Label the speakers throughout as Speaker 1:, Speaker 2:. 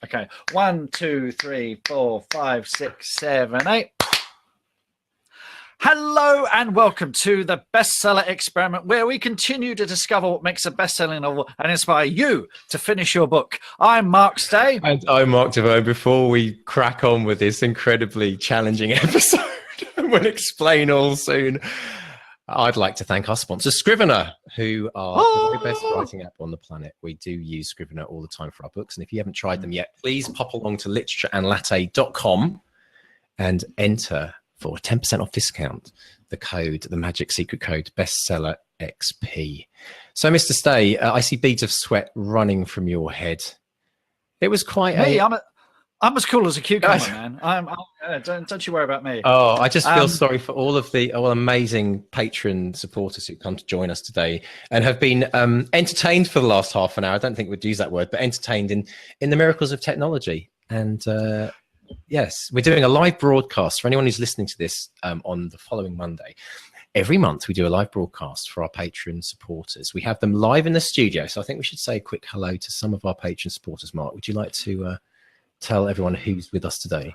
Speaker 1: Okay, 1, 2, 3, 4, 5, 6, 7, 8. Hello and welcome to the Bestseller Experiment, where we continue to discover what makes a best-selling novel and inspire you to finish your book. I'm Mark Stay.
Speaker 2: And I'm Mark Devoe. Before we crack on with this incredibly challenging episode, we'll explain all soon, I'd like to thank our sponsor, Scrivener, who are the very best writing app on the planet. We do use Scrivener all the time for our books. And if you haven't tried them yet, please pop along to literatureandlatte.com and enter for a 10% off discount the magic secret code, Bestseller XP. So, Mr. Stay, I see beads of sweat running from your head. It was quite
Speaker 1: I'm as cool as a cucumber, man. Don't you worry about me.
Speaker 2: Oh, I just feel sorry for all of the amazing patron supporters who come to join us today and have been entertained for the last half an hour. I don't think we'd use that word, but entertained in the miracles of technology. And yes, we're doing a live broadcast for anyone who's listening to this on the following Monday. Every month we do a live broadcast for our patron supporters. We have them live in the studio. So I think we should say a quick hello to some of our patron supporters. Mark, would you like to tell everyone who's with us today?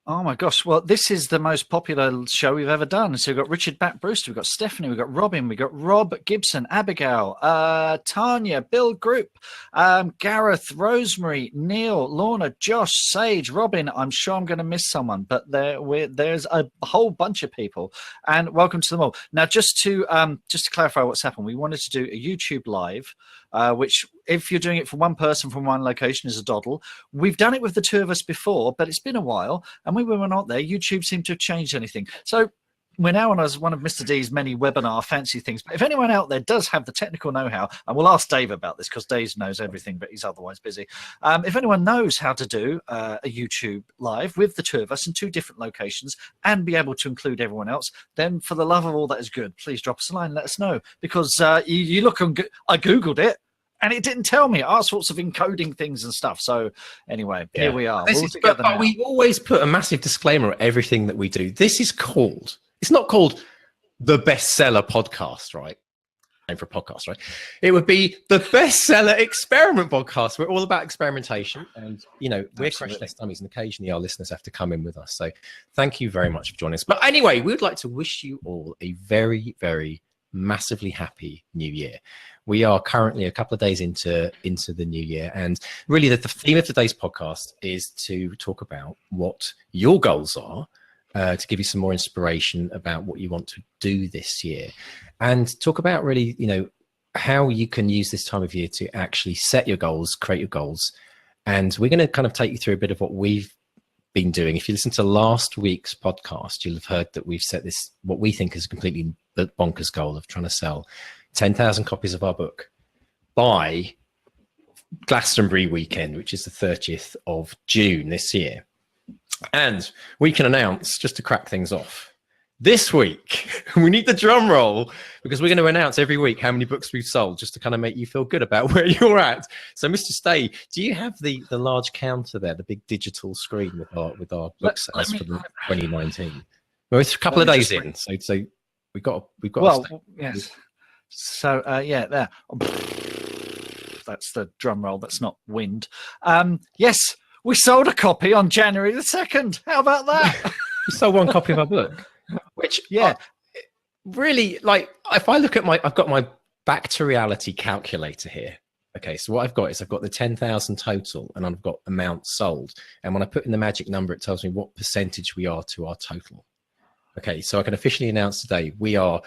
Speaker 1: Oh my gosh. Well, this is the most popular show we've ever done. So we've got Richard Batt Brewster, we've got Stephanie, we've got Robin, we've got Rob Gibson, Abigail, Tanya, Bill Group, Gareth, Rosemary, Neil, Lorna, Josh, Sage, Robin. I'm sure I'm going to miss someone, but there's a whole bunch of people, and welcome to them all. Now, just to clarify what's happened, we wanted to do a YouTube live, which, if you're doing it for one person from one location, is a doddle. We've done it with the two of us before, but it's been a while, and when we were not there, YouTube seemed to have changed anything. So we're now on as one of Mr. D's many webinar fancy things. But if anyone out there does have the technical know-how, and we'll ask Dave about this because Dave knows everything, but he's otherwise busy. If anyone knows how to do a YouTube live with the two of us in two different locations and be able to include everyone else, then for the love of all that is good, please drop us a line, let us know. Because you look on, I Googled it, and it didn't tell me all sorts of encoding things and stuff. So anyway, Here we are.
Speaker 2: But we always put a massive disclaimer at everything that we do. This is called, it's not called the Bestseller Podcast, right? Name for a podcast, right? It would be the Bestseller Experiment Podcast. We're all about experimentation, and we're crash-less dummies, and occasionally our listeners have to come in with us. So thank you very much for joining us. But anyway, we would like to wish you all a very, very massively happy new year. We are currently a couple of days into the new year, and really the theme of today's podcast is to talk about what your goals are, to give you some more inspiration about what you want to do this year, and talk about really how you can use this time of year to actually set your goals, create your goals. And we're going to kind of take you through a bit of what we've been doing. If you listen to last week's podcast, you'll have heard that we've set this, what we think is a completely bonkers goal of trying to sell 10,000 copies of our book by Glastonbury weekend, which is the 30th of June this year. And we can announce, just to crack things off, this week, we need the drum roll, because we're going to announce every week how many books we've sold, just to kind of make you feel good about where you're at. So, Mr. Stay, do you have the large counter there, the big digital screen with our book sales for 2019? Well, it's a couple of days in, so we've got.
Speaker 1: Well, yes. So there. That's the drum roll. That's not wind. Yes, we sold a copy on January the 2nd. How about that?
Speaker 2: We sold one copy of our book, which really, like, if I look at I've got my back to reality calculator here. Okay, so what I've got is I've got the 10,000 total, and I've got amount sold. And when I put in the magic number, it tells me what percentage we are to our total. Okay, so I can officially announce today we are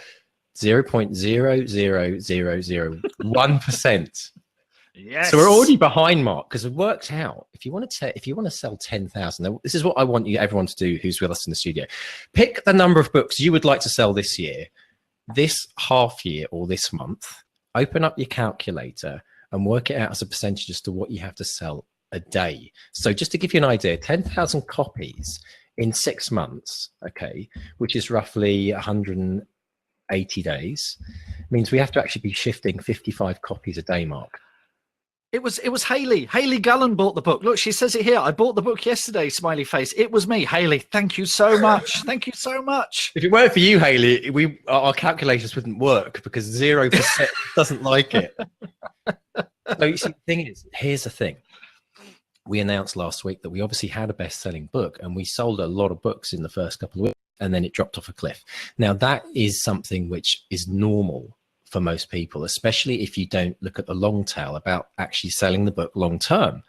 Speaker 2: 0.00001%.
Speaker 1: Yes.
Speaker 2: So we're already behind Mark, because it worked out. If you want to sell 10,000, this is what I want everyone to do who's with us in the studio. Pick the number of books you would like to sell this year, this half year, or this month. Open up your calculator and work it out as a percentage as to what you have to sell a day. So just to give you an idea, 10,000 copies in 6 months, okay, which is roughly 180 days, means we have to actually be shifting 55 copies a day, Mark.
Speaker 1: It was Haley. Haley Gullen bought the book. Look, she says it here. I bought the book yesterday, smiley face. It was me, Haley. Thank you so much. Thank you so much.
Speaker 2: If it weren't for you, Haley, our calculators wouldn't work, because 0% doesn't like it. So you see, the thing is, here's the thing. we announced last week that we obviously had a best-selling book, and we sold a lot of books in the first couple of weeks, and then it dropped off a cliff. Now, that is something which is normal for most people, especially if you don't look at the long tail about actually selling the book long term.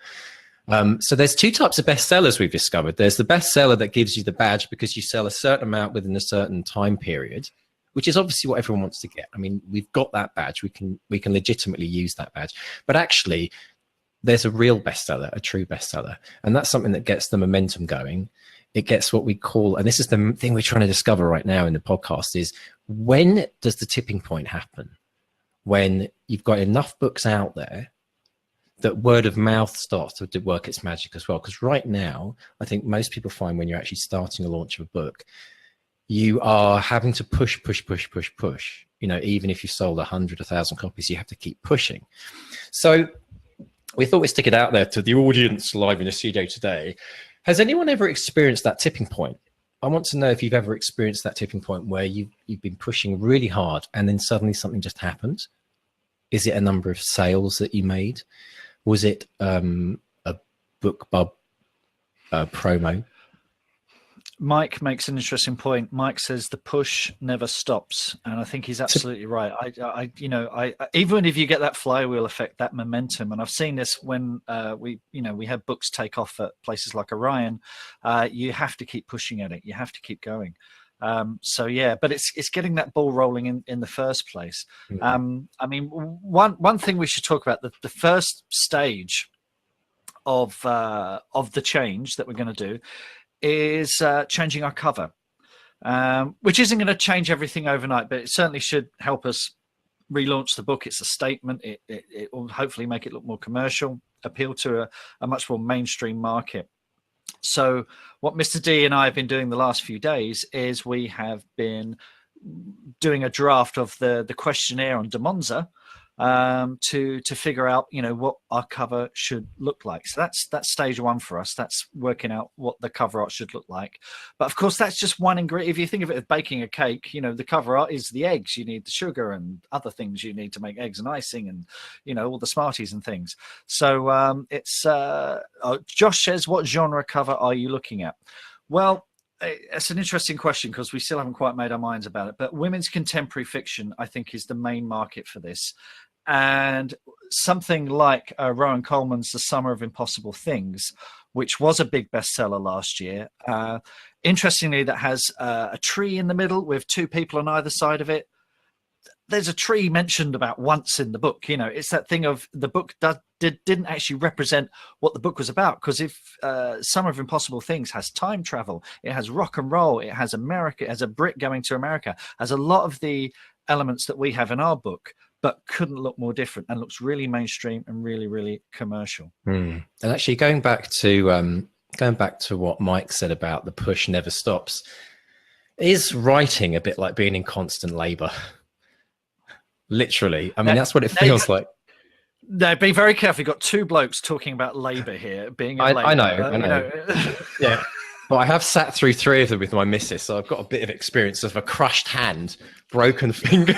Speaker 2: So there's two types of bestsellers we've discovered. There's the bestseller that gives you the badge because you sell a certain amount within a certain time period, which is obviously what everyone wants to get. I mean, we've got that badge. We can legitimately use that badge. But actually, there's a real bestseller, a true bestseller. And that's something that gets the momentum going. It gets what we call, and this is the thing we're trying to discover right now in the podcast, is when does the tipping point happen? When you've got enough books out there that word of mouth starts to work its magic as well. Because right now, I think most people find when you're actually starting a launch of a book, you are having to push. You know, even if you sold 100, 1,000 copies, you have to keep pushing. So we thought we'd stick it out there to the audience live in the studio today. Has anyone ever experienced that tipping point? I want to know if you've ever experienced that tipping point where you've been pushing really hard and then suddenly something just happened. Is it a number of sales that you made? Was it a BookBub promo?
Speaker 1: Mike makes an interesting point. Mike says the push never stops, and I think he's absolutely right. I even if you get that flywheel effect, that momentum, and I've seen this when we have books take off at places like Orion. You have to keep pushing at it. You have to keep going. So yeah, but it's getting that ball rolling in the first place. Mm-hmm. I mean, one thing we should talk about, the first stage of the change that we're going to do is changing our cover, which isn't going to change everything overnight, but it certainly should help us relaunch the book. It's a statement. It will hopefully make it look more commercial, appeal to a much more mainstream market. So what Mr. D and I have been doing the last few days is we have been doing a draft of the questionnaire on Demonza to figure out, what our cover should look like. So that's stage one for us. That's working out what the cover art should look like. But of course, that's just one ingredient. If you think of it as baking a cake, the cover art is the eggs. You need the sugar and other things you need to make eggs and icing and, all the Smarties and things. So Josh says, what genre cover are you looking at? Well, it's an interesting question because we still haven't quite made our minds about it. But women's contemporary fiction, I think, is the main market for this. And something like Rowan Coleman's The Summer of Impossible Things, which was a big bestseller last year. Interestingly, that has a tree in the middle with two people on either side of it. There's a tree mentioned about once in the book. It's that thing of the book didn't actually represent what the book was about. Because if Summer of Impossible Things has time travel, it has rock and roll, it has America, it has a Brit going to America, has a lot of the elements that we have in our book, but couldn't look more different and looks really mainstream and really, really commercial.
Speaker 2: And actually, going back to what Mike said about the push never stops, is writing a bit like being in constant labor? Literally. I mean, that's what it feels like.
Speaker 1: No, be very careful. You've got two blokes talking about labor here. Being a labor.
Speaker 2: I know. Yeah. But I have sat through 3 of them with my missus, so I've got a bit of experience of a crushed hand, broken finger.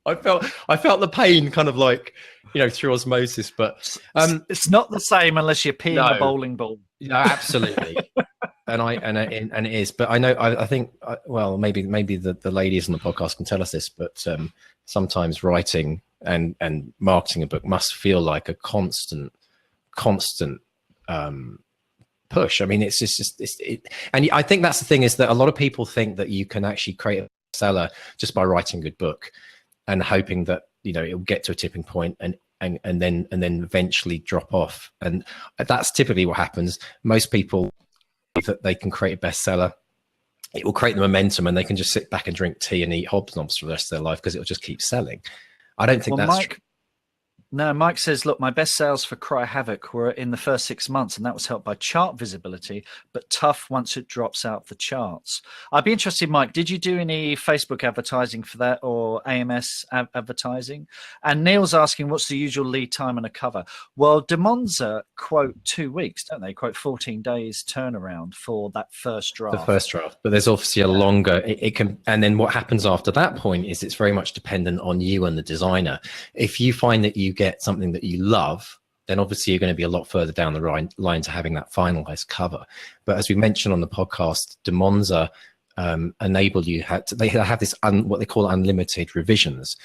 Speaker 2: I felt the pain kind of like, through osmosis, but
Speaker 1: it's not the same unless you're peeing a bowling ball.
Speaker 2: No, absolutely. and it is, but I know, I think, well, maybe the ladies on the podcast can tell us this, but sometimes writing and marketing a book must feel like a constant push. I mean, it's just and I think that's the thing, is that a lot of people think that you can actually create a seller just by writing a good book and hoping that it will get to a tipping point and then eventually drop off. And that's typically what happens. Most people think that they can create a bestseller, it will create the momentum, and they can just sit back and drink tea and eat hobnobs for the rest of their life because it will just keep selling. I don't think that's true.
Speaker 1: No, Mike says, look, my best sales for Cry Havoc were in the first 6 months, and that was helped by chart visibility, but tough once it drops out the charts. I'd be interested, Mike, did you do any Facebook advertising for that or AMS advertising? And Neil's asking, what's the usual lead time on a cover? Well, Demonza quote 2 weeks, don't they? Quote 14 days turnaround for that first draft.
Speaker 2: The first draft, but there's obviously a longer, it can, and then what happens after that point is it's very much dependent on you and the designer. If you find that you get something that you love then obviously you're going to be a lot further down the line to having that finalized cover. But as we mentioned on the podcast, Demonza enable you, they have this what they call unlimited revisions.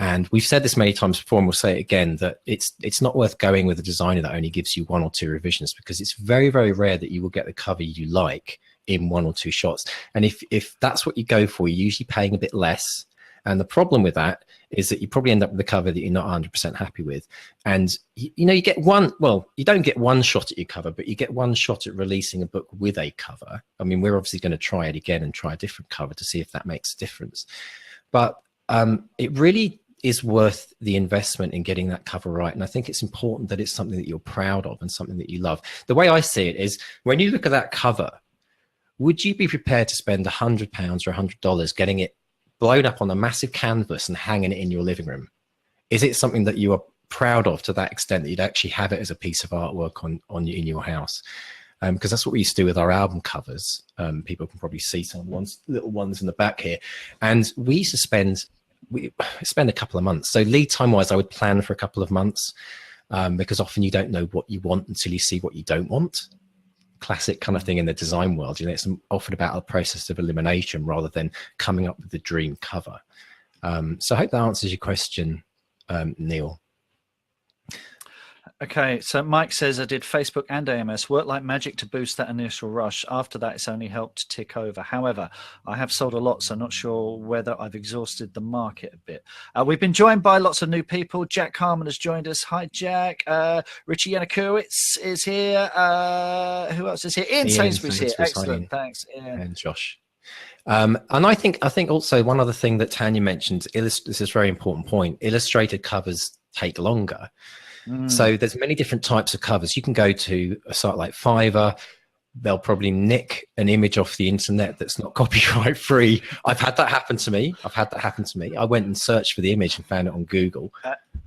Speaker 2: And we've said this many times before, and we'll say it again, that it's not worth going with a designer that only gives you 1 or 2 revisions, because it's very, very rare that you will get the cover you like in 1 or 2 shots. And if that's what you go for, you're usually paying a bit less. And the problem with that is that you probably end up with a cover that you're not 100% happy with. And you get you don't get 1 shot at your cover, but you get 1 shot at releasing a book with a cover. I mean, we're obviously going to try it again and try a different cover to see if that makes a difference. But it really is worth the investment in getting that cover right. And I think it's important that it's something that you're proud of and something that you love. The way I see it is, when you look at that cover, would you be prepared to spend £100 or $100 getting it blown up on a massive canvas and hanging it in your living room? Is it something that you are proud of to that extent that you'd actually have it as a piece of artwork in your house? Because that's what we used to do with our album covers. People can probably see some little ones in the back here. And we used to spend a couple of months. So lead time wise, I would plan for a couple of months, because often you don't know what you want until you see what you don't want. Classic kind of thing in the design world. It's often about a process of elimination rather than coming up with the dream cover. So I hope that answers your question, Neil.
Speaker 1: Okay, so Mike says, I did Facebook and AMS, worked like magic to boost that initial rush. After that, it's only helped tick over. However, I have sold a lot, so not sure whether I've exhausted the market a bit. We've been joined by lots of new people. Jack Harmon has joined us. Hi, Jack. Richie Yanakowicz is here. Who else is here? Ian Sainsbury's here. Excellent. Thanks, Ian.
Speaker 2: And Josh. And I think also one other thing that Tanya mentioned, this is a very important point, illustrated covers take longer. So there's many different types of covers. You can go to a site like Fiverr. They'll probably nick an image off the internet that's not copyright free. I've had that happen to me. I went and searched for the image and found it on Google.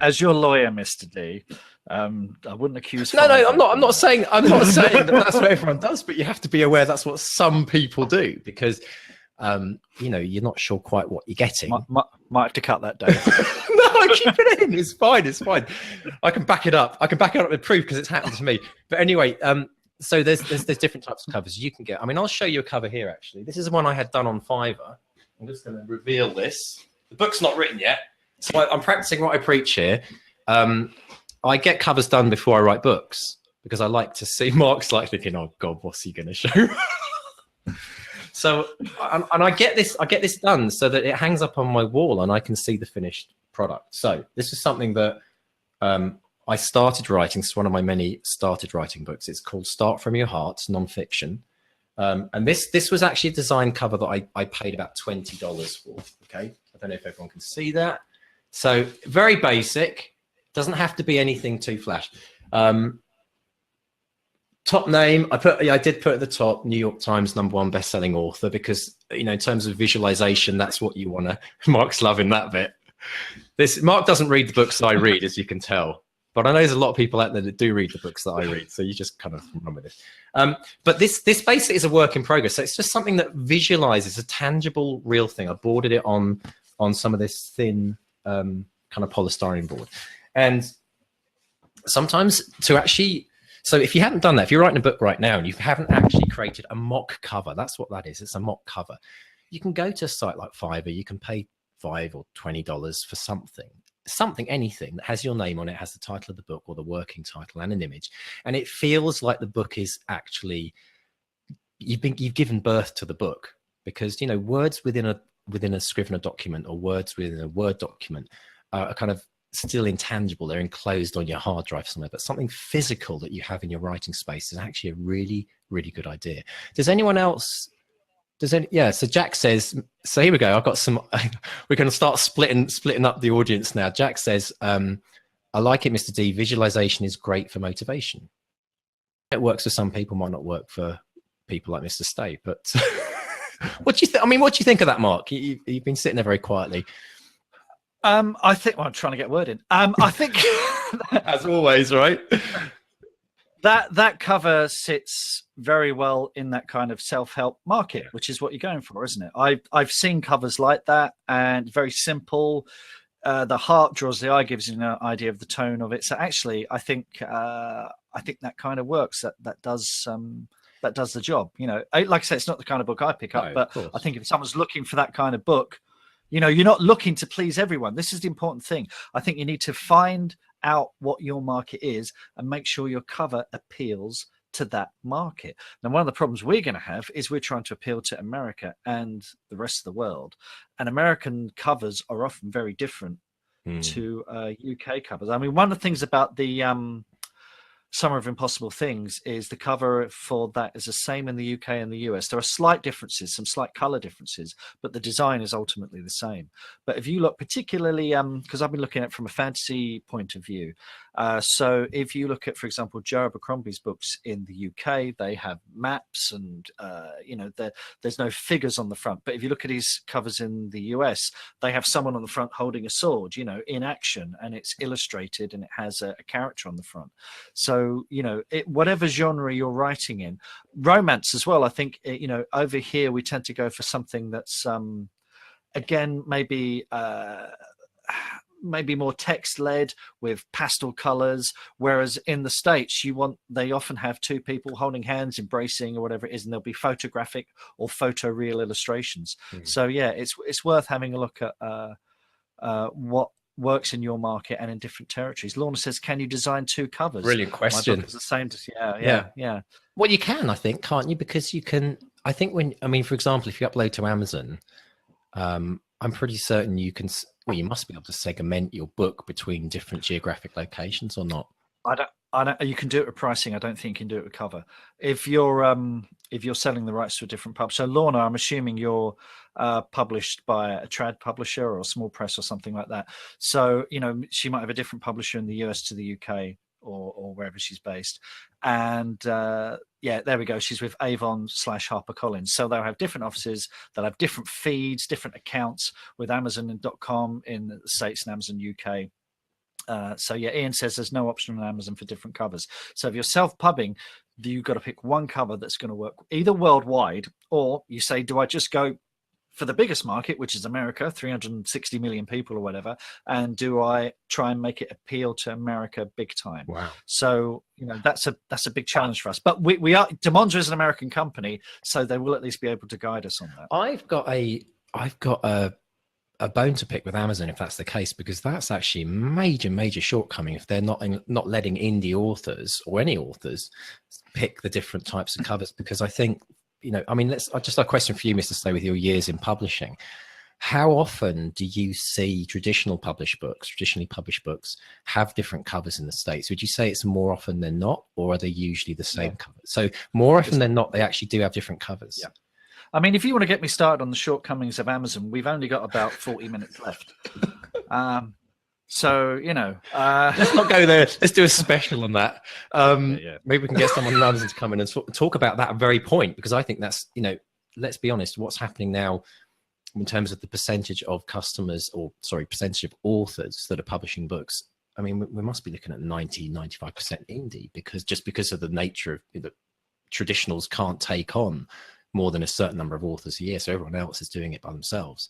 Speaker 1: As your lawyer, Mr. D, I wouldn't accuse.
Speaker 2: No, I'm not saying that that's what everyone does, but you have to be aware that's what some people do, because you're not sure quite what you're getting.
Speaker 1: Might have to cut that, Dave.
Speaker 2: No, keep it in. It's fine. I can back it up. With proof, because it's happened to me. But anyway, so there's different types of covers you can get. I mean, I'll show you a cover here, actually. This is the one I had done on Fiverr. I'm just going to reveal this. The book's not written yet, so I'm practicing what I preach here. I get covers done before I write books, because I like to see. Mark's like thinking, oh God, what's he going to show? So, and I get this done so that it hangs up on my wall and I can see the finished product. So this is something that I started writing. It's one of my many started writing books. It's called Start From Your Heart, nonfiction. And this was actually a design cover that I paid about $20 for. Okay, I don't know if everyone can see that. So very basic. Doesn't have to be anything too flash. Top name, I did put at the top, New York Times #1 best-selling author, because in terms of visualization, that's what you want to. Mark's loving that bit. Mark doesn't read the books that I read, as you can tell, but I know there's a lot of people out there that do read the books that I read, so you just kind of run with it. But this basically is a work in progress. So it's just something that visualizes a tangible, real thing. I boarded it on some of this thin kind of polystyrene board, and sometimes to actually. So if you haven't done that, if you're writing a book right now and you haven't actually created a mock cover, that's what that is. It's a mock cover. You can go to a site like Fiverr. You can pay $5 or $20 for anything that has your name on it, has the title of the book or the working title and an image. And it feels like the book is actually, you've given birth to the book, because, words within a Scrivener document or words within a Word document are kind of still intangible. They're enclosed on your hard drive somewhere, but something physical that you have in your writing space is actually a really, really good idea. Does anyone else? Yeah. So Jack says. So here we go. I've got some. We're going to start splitting up the audience now. Jack says, "I like it, Mr. D. Visualization is great for motivation. It works for some people, might not work for people like Mr. Stay. But what do you think? I mean, what do you think of that, Mark? You've been sitting there very quietly."
Speaker 1: I think I'm trying to get a word in. I think,
Speaker 2: as always, right?
Speaker 1: That cover sits very well in that kind of self-help market, which is what you're going for, isn't it? I've seen covers like that, and very simple. the heart draws the eye, gives you an idea of the tone of it. So actually, I think that kind of works. That does the job. Like I say, it's not the kind of book I pick up, but I think if someone's looking for that kind of book, you're not looking to please everyone. This is the important thing. I think you need to find out what your market is and make sure your cover appeals to that market. Now, one of the problems we're going to have is we're trying to appeal to America and the rest of the world, and American covers are often very different to UK covers. I mean, one of the things about the Summer of Impossible Things is the cover for that is the same in the UK and the US. There are slight differences, some slight color differences, but the design is ultimately the same. But if you look particularly, because I've been looking at it from a fantasy point of view, so if you look at, for example, Joe Abercrombie's books in the UK, they have maps and, there's no figures on the front. But if you look at his covers in the US, they have someone on the front holding a sword, in action, and it's illustrated and it has a character on the front. So, whatever genre you're writing in, romance as well, I think, over here we tend to go for something that's, again, maybe more text-led with pastel colors, whereas in the States they often have two people holding hands, embracing, or whatever it is, and there'll be photographic or photoreal illustrations. So yeah, it's worth having a look at what works in your market and in different territories. Lorna says, can you design two covers?
Speaker 2: Brilliant question.
Speaker 1: My book is the same. Yeah.
Speaker 2: Well, you can, I think, can't you? Because you can, I think for example, if you upload to Amazon, I'm pretty certain you can, you must be able to segment your book between different geographic locations, or not?
Speaker 1: I don't. You can do it with pricing. I don't think you can do it with cover. If you're selling the rights to a different pub. So Lorna, I'm assuming you're published by a trad publisher or a small press or something like that. So she might have a different publisher in the US to the UK or wherever she's based. And there we go. She's with Avon/HarperCollins. So they'll have different offices. They'll have different feeds, different accounts with Amazon.com in the States and Amazon UK. Ian says there's no option on Amazon for different covers. So if you're self-pubbing, you've got to pick one cover that's going to work either worldwide, or you say, do I just go for the biggest market, which is America, 360 million people or whatever, and do I try and make it appeal to America big time?
Speaker 2: Wow.
Speaker 1: So that's a big challenge for us. But we are, Demonza is an American company, so they will at least be able to guide us on that.
Speaker 2: I've got a bone to pick with Amazon if that's the case, because that's actually a major shortcoming if they're not letting indie authors or any authors pick the different types of covers. Because I think, just a question for you, Mr. Stay, with your years in publishing. How often do you see traditionally published books have different covers in the States? Would you say it's more often than not, or are they usually the same covers? So more often than not, they actually do have different covers.
Speaker 1: Yeah. I mean, if you want to get me started on the shortcomings of Amazon, we've only got about 40 minutes left.
Speaker 2: Let's not go there. Let's do a special on that. Maybe we can get someone on Amazon to come in and talk about that very point, because I think that's, let's be honest, what's happening now in terms of the percentage of percentage of authors that are publishing books. I mean, we must be looking at 95% indie, because of the nature of the traditionals can't take on more than a certain number of authors a year, so everyone else is doing it by themselves.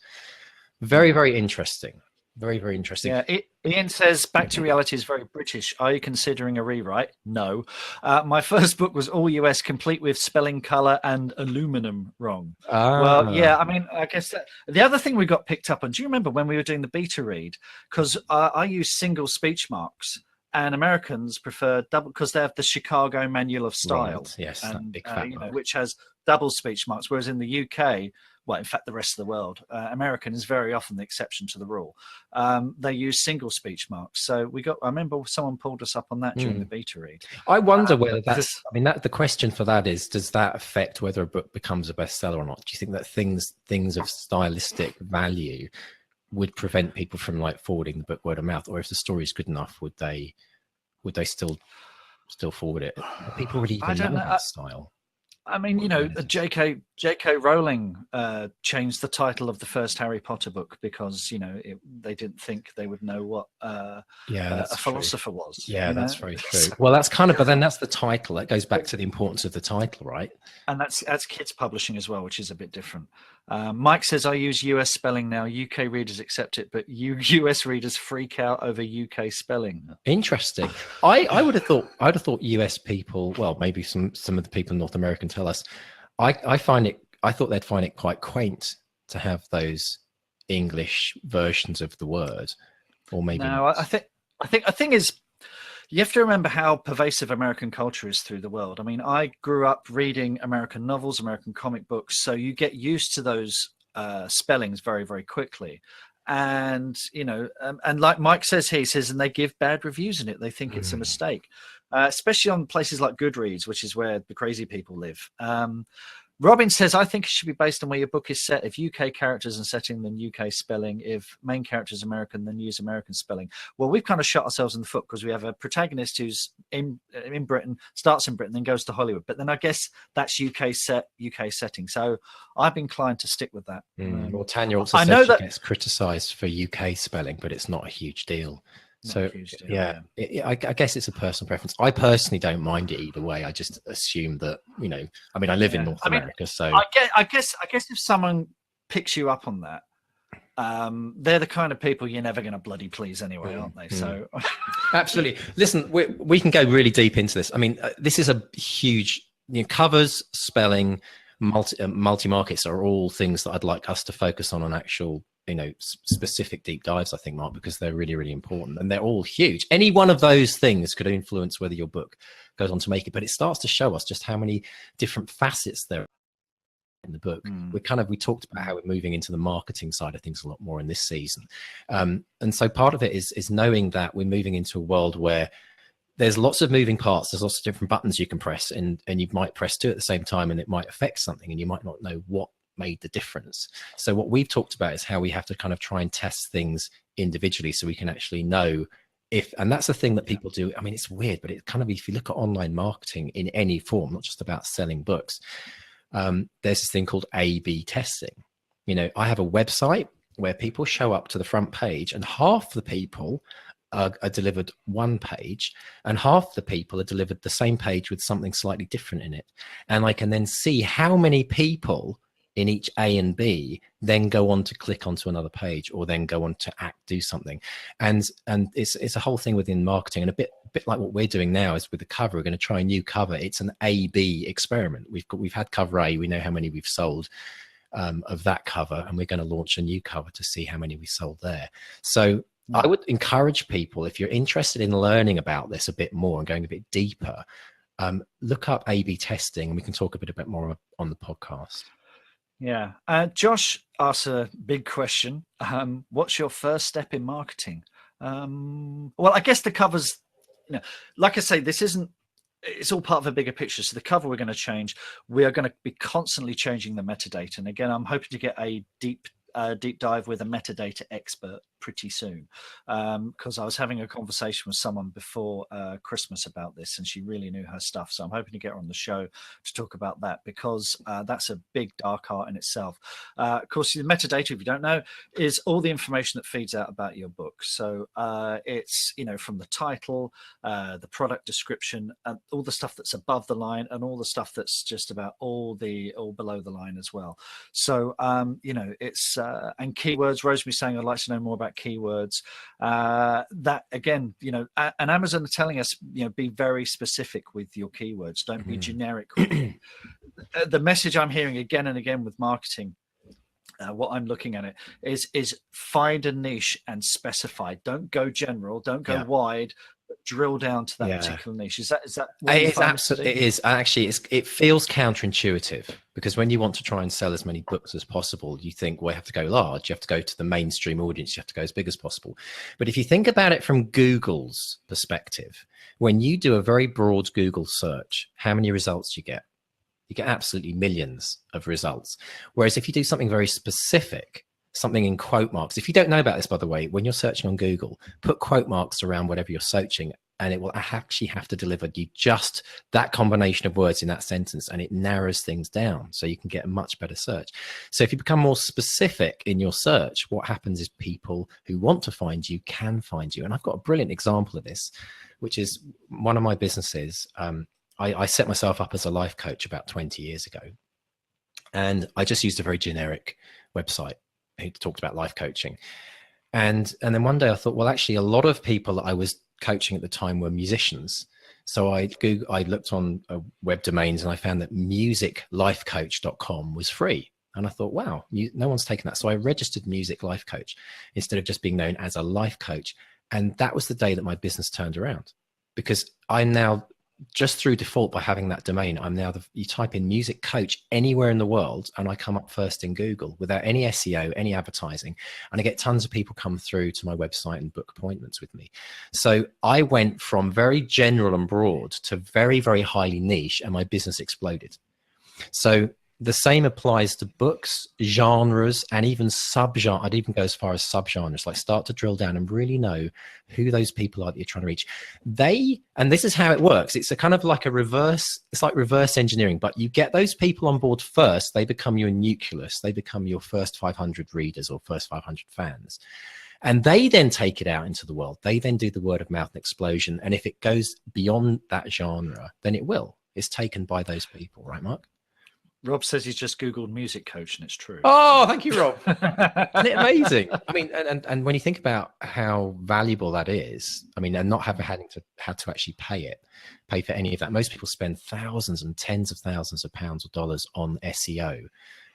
Speaker 2: Very interesting. Very interesting.
Speaker 1: Yeah, Ian says, back to reality is very British. Are you considering a rewrite? No. My first book was all US, complete with spelling, color, and aluminum wrong. Well, yeah, I mean, I guess the other thing we got picked up on, do you remember when we were doing the beta read? Because I use single speech marks, and Americans prefer double, because they have the Chicago Manual of Style,
Speaker 2: right. Yes,
Speaker 1: and,
Speaker 2: big fat
Speaker 1: which has double speech marks, whereas in the UK, well, in fact, the rest of the world, American is very often the exception to the rule. They use single speech marks. So I remember someone pulled us up on that during the beta read.
Speaker 2: I wonder whether the question for that is, does that affect whether a book becomes a bestseller or not? Do you think that things of stylistic value would prevent people from forwarding the book word of mouth, or if the story is good enough, would they still forward it? Are people really even know that style?
Speaker 1: I mean, J.K. Rowling changed the title of the first Harry Potter book because they didn't think they would know what a philosopher was.
Speaker 2: Yeah, that's very true. Well, that's but then that's the title. That goes back to the importance of the title, right?
Speaker 1: And that's kids publishing as well, which is a bit different. Mike says, I use US spelling now. UK readers accept it, but US readers freak out over UK spelling.
Speaker 2: Interesting. I would have thought US people, well, maybe some of the people in North America can tell us. I thought they'd find it quite quaint to have those English versions of the word, or maybe
Speaker 1: no.
Speaker 2: not.
Speaker 1: I think is, you have to remember how pervasive American culture is through the world. I mean, I grew up reading American novels, American comic books, so you get used to those spellings very, very quickly. And, you know, and like Mike says here, he says, and they give bad reviews in it. They think it's a mistake, especially on places like Goodreads, which is where the crazy people live. Robin says, I think it should be based on where your book is set. If UK characters and setting, then UK spelling. If main character is American, then use American spelling. Well, we've kind of shot ourselves in the foot because we have a protagonist who's in Britain, starts in Britain, then goes to Hollywood. But then I guess that's UK setting. So I've been inclined to stick with that.
Speaker 2: Well, Tanya also said she gets criticised for UK spelling, but it's not a huge deal. So yeah, I guess it's a personal preference. I personally don't mind it either way. I just assume that, you know, I mean, I live in North America, so
Speaker 1: I guess if someone picks you up on that, they're the kind of people you're never going to bloody please anyway, aren't they? So
Speaker 2: absolutely. Listen, we can go really deep into this. I mean, this is a huge, you know, covers, spelling, multi-markets are all things that I'd like us to focus on actual, you know, specific deep dives, I think, Mark, because they're really, really important and they're all huge. Any one of those things could influence whether your book goes on to make it, but it starts to show us just how many different facets there are in the book. We talked about how we're moving into the marketing side of things a lot more in this season. And so part of it is knowing that we're moving into a world where there's lots of moving parts. There's lots of different buttons you can press, and you might press two at the same time and it might affect something and you might not know what made the difference. So what we've talked about is how we have to kind of try and test things individually so we can actually know if, and that's the thing that people do. I mean, it's weird, but it kind of, if you look at online marketing in any form, not just about selling books, there's this thing called A/B testing. You know, I have a website where people show up to the front page and half the people are delivered one page and half the people are delivered the same page with something slightly different in it. And I can then see how many people in each A and B then go on to click onto another page or then go on to do something. And it's a whole thing within marketing, and a bit like what we're doing now is with the cover. We're going to try a new cover. It's an A/B experiment. We've had cover A. We know how many we've sold of that cover, and we're going to launch a new cover to see how many we sold there. So I would encourage people, if you're interested in learning about this a bit more and going a bit deeper, look up A/B testing, and we can talk a bit more on the podcast.
Speaker 1: Yeah. Josh asks a big question. What's your first step in marketing? Well, I guess the covers, you know, like I say, it's all part of a bigger picture. So the cover we're going to change. We are going to be constantly changing the metadata. And again, I'm hoping to get a deep dive with a metadata expert pretty soon, because I was having a conversation with someone before Christmas about this, and she really knew her stuff. So I'm hoping to get her on the show to talk about that, because that's a big dark art in itself. Of course, the metadata, if you don't know, is all the information that feeds out about your book. So it's, you know, from the title, the product description, and all the stuff that's above the line, and all the stuff that's just about all below the line as well. So you know, it's and keywords. Rosemary saying, I'd like to know more about keywords. That again, you know, and Amazon are telling us, you know, be very specific with your keywords. Don't be generic. The message I'm hearing again and again with marketing, what I'm looking at it is find a niche and specify. Don't go general. Don't go wide. Drill down to that particular niche. Is that
Speaker 2: it is actually it feels counterintuitive, because when you want to try and sell as many books as possible, you think, well, you have to go large, you have to go to the mainstream audience, you have to go as big as possible. But if you think about it from Google's perspective, when you do a very broad Google search, how many results do you get? You get absolutely millions of results. Whereas if you do something very specific, something in quote marks. If you don't know about this, by the way, when you're searching on Google, put quote marks around whatever you're searching, and it will actually have to deliver you just that combination of words in that sentence, and it narrows things down so you can get a much better search. So if you become more specific in your search, what happens is people who want to find you can find you. And I've got a brilliant example of this, which is one of my businesses. I set myself up as a life coach about 20 years ago. And I just used a very generic website. It talked about life coaching. And then one day I thought, well, actually, a lot of people that I was coaching at the time were musicians. So I looked on web domains and I found that musiclifecoach.com was free. And I thought, wow, no one's taken that. So I registered Music Life Coach instead of just being known as a life coach. And that was the day that my business turned around, because I'm now, just through default, by having that domain, I'm now you type in music coach anywhere in the world and I come up first in Google without any SEO, any advertising. And I get tons of people come through to my website and book appointments with me. So I went from very general and broad to very, very highly niche, and my business exploded. So the same applies to books, genres, and even subgenres. I'd even go as far as subgenres, like start to drill down and really know who those people are that you're trying to reach. And this is how it works. It's a kind of like it's like reverse engineering, but you get those people on board first. They become your nucleus. They become your first 500 readers or first 500 fans. And they then take it out into the world. They then do the word of mouth and explosion. And if it goes beyond that genre, then it will. It's taken by those people, right, Mark?
Speaker 1: Rob says he's just Googled music coach, and it's true.
Speaker 2: Oh, thank you, Rob. Isn't it amazing? I mean, and when you think about how valuable that is, I mean, and not having to actually pay for any of that. Most people spend thousands and tens of thousands of pounds or dollars on SEO,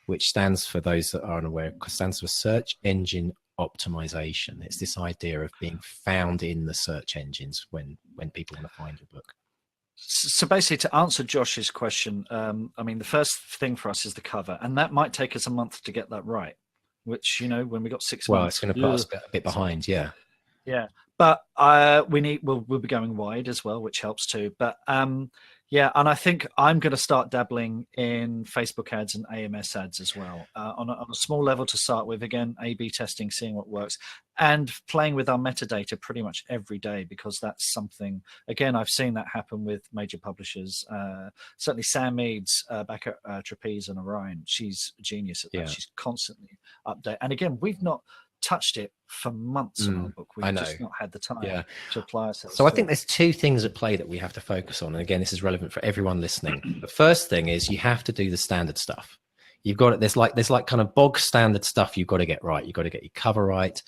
Speaker 2: which stands, for those that are unaware, stands for search engine optimization. It's this idea of being found in the search engines when people want to find your book.
Speaker 1: So basically, to answer Josh's question, I mean, the first thing for us is the cover, and that might take us a month to get that right, which, you know, when we got 6 months.
Speaker 2: Well, it's going to put us a bit behind, yeah.
Speaker 1: Yeah, but we'll be going wide as well, which helps too. But yeah, and I think I'm going to start dabbling in Facebook ads and AMS ads as well, on a small level to start with. Again, A/B testing, seeing what works, and playing with our metadata pretty much every day, because that's something, again, I've seen that happen with major publishers. Certainly Sam Meads back at Trapeze and Orion, she's a genius at that. Yeah. She's constantly update. And again, we've not touched it for months on our book. We've just not had the time to apply ourselves.
Speaker 2: So I think there's two things at play that we have to focus on. And again, this is relevant for everyone listening. The first thing is you have to do the standard stuff. You've got it. There's like kind of bog standard stuff you've got to get right. You've got to get your cover right.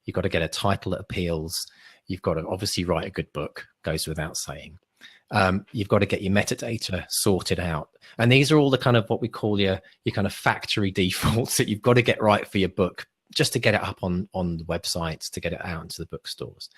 Speaker 2: You've got to get a title that appeals. You've got to obviously write a good book, goes without saying. You've got to get your metadata sorted out. And these are all the kind of what we call your kind of factory defaults that you've got to get right for your book, just to get it up on the websites, to get it out into the bookstores.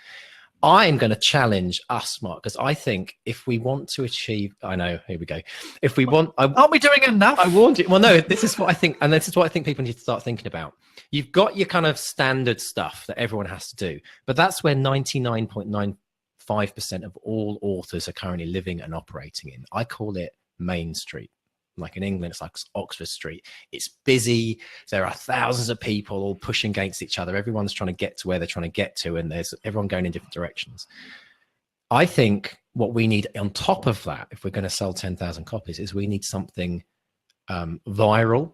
Speaker 2: I'm going to challenge us, Mark, because I think if we want to achieve, I know, here we go. If we want,
Speaker 1: aren't we doing enough?
Speaker 2: I want it. Well, no, this is what I think. And this is what I think people need to start thinking about. You've got your kind of standard stuff that everyone has to do, but that's where 99.95% of all authors are currently living and operating in. I call it Main Street. Like in England, it's like Oxford Street. It's busy. There are thousands of people all pushing against each other. Everyone's trying to get to where they're trying to get to, and there's everyone going in different directions. I think what we need on top of that, if we're going to sell 10,000 copies, is we need something viral,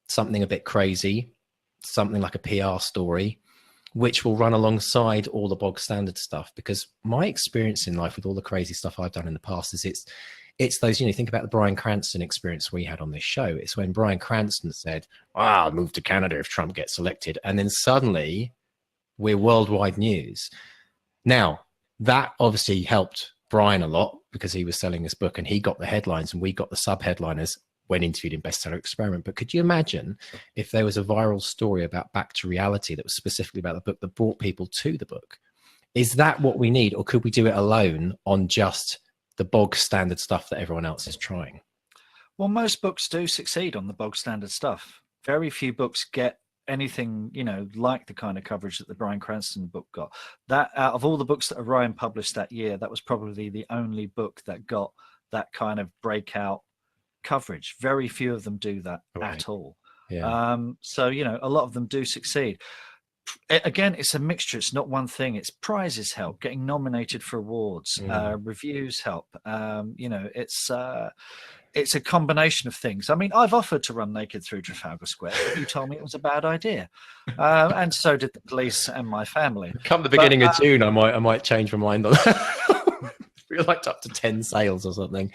Speaker 2: something a bit crazy, something like a PR story, which will run alongside all the bog standard stuff. Because my experience in life with all the crazy stuff I've done in the past is it's those, you know, think about the Bryan Cranston experience we had on this show. It's when Bryan Cranston said, I'll move to Canada if Trump gets elected. And then suddenly we're worldwide news. Now, that obviously helped Bryan a lot because he was selling this book and he got the headlines and we got the sub-headliners when interviewed in Bestseller Experiment. But could you imagine if there was a viral story about Back to Reality that was specifically about the book that brought people to the book? Is that what we need? Or could we do it alone on just the bog standard stuff that everyone else is trying?
Speaker 1: Well, most books do succeed on the bog standard stuff. Very few books get anything, you know, like the kind of coverage that the Bryan Cranston book got. That out of all the books that Orion published that year, that was probably the only book that got that kind of breakout coverage. Very few of them do that at all. Yeah. So, you know, a lot of them do succeed. Again, it's a mixture. It's not one thing. It's prizes help, getting nominated for awards, reviews help. You know, it's a combination of things. I mean, I've offered to run naked through Trafalgar Square, but you told me it was a bad idea, and so did the police and my family.
Speaker 2: Come the beginning of June, I might change my mind on that. We're like up to 10 sales or something.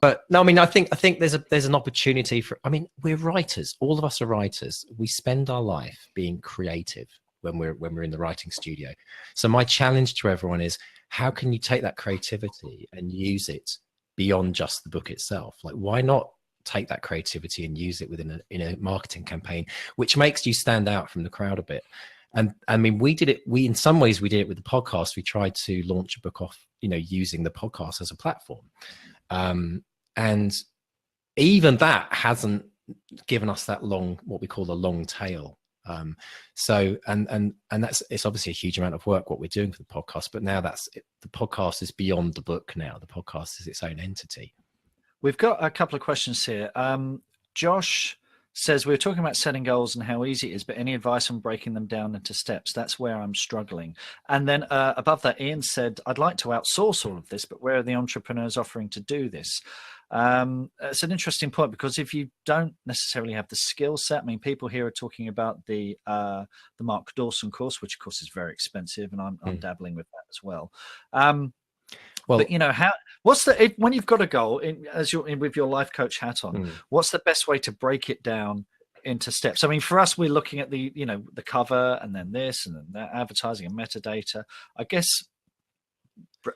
Speaker 2: But no, I mean, I think there's an opportunity for. I mean, we're writers. All of us are writers. We spend our life being creative when we're in the writing studio. So my challenge to everyone is, how can you take that creativity and use it beyond just the book itself? Like, why not take that creativity and use it in a marketing campaign, which makes you stand out from the crowd a bit? And I mean, we in some ways we did it with the podcast. We tried to launch a book off, using the podcast as a platform. And even that hasn't given us that what we call the long tail. So it's obviously a huge amount of work what we're doing for the podcast, but now the podcast is beyond the book. Now the podcast is its own entity.
Speaker 1: We've got a couple of questions here. Josh says, we were talking about setting goals and how easy it is, but any advice on breaking them down into steps? That's where I'm struggling. And then above that, Ian said, I'd like to outsource all of this, but where are the entrepreneurs offering to do this? It's an interesting point, because if you don't necessarily have the skill set, I mean, people here are talking about the Mark Dawson course, which of course is very expensive, and I'm dabbling with that as well. But when you've got a goal with your life coach hat on, what's the best way to break it down into steps? I mean, for us, we're looking at the cover, and then this, and then that, advertising and metadata. I guess,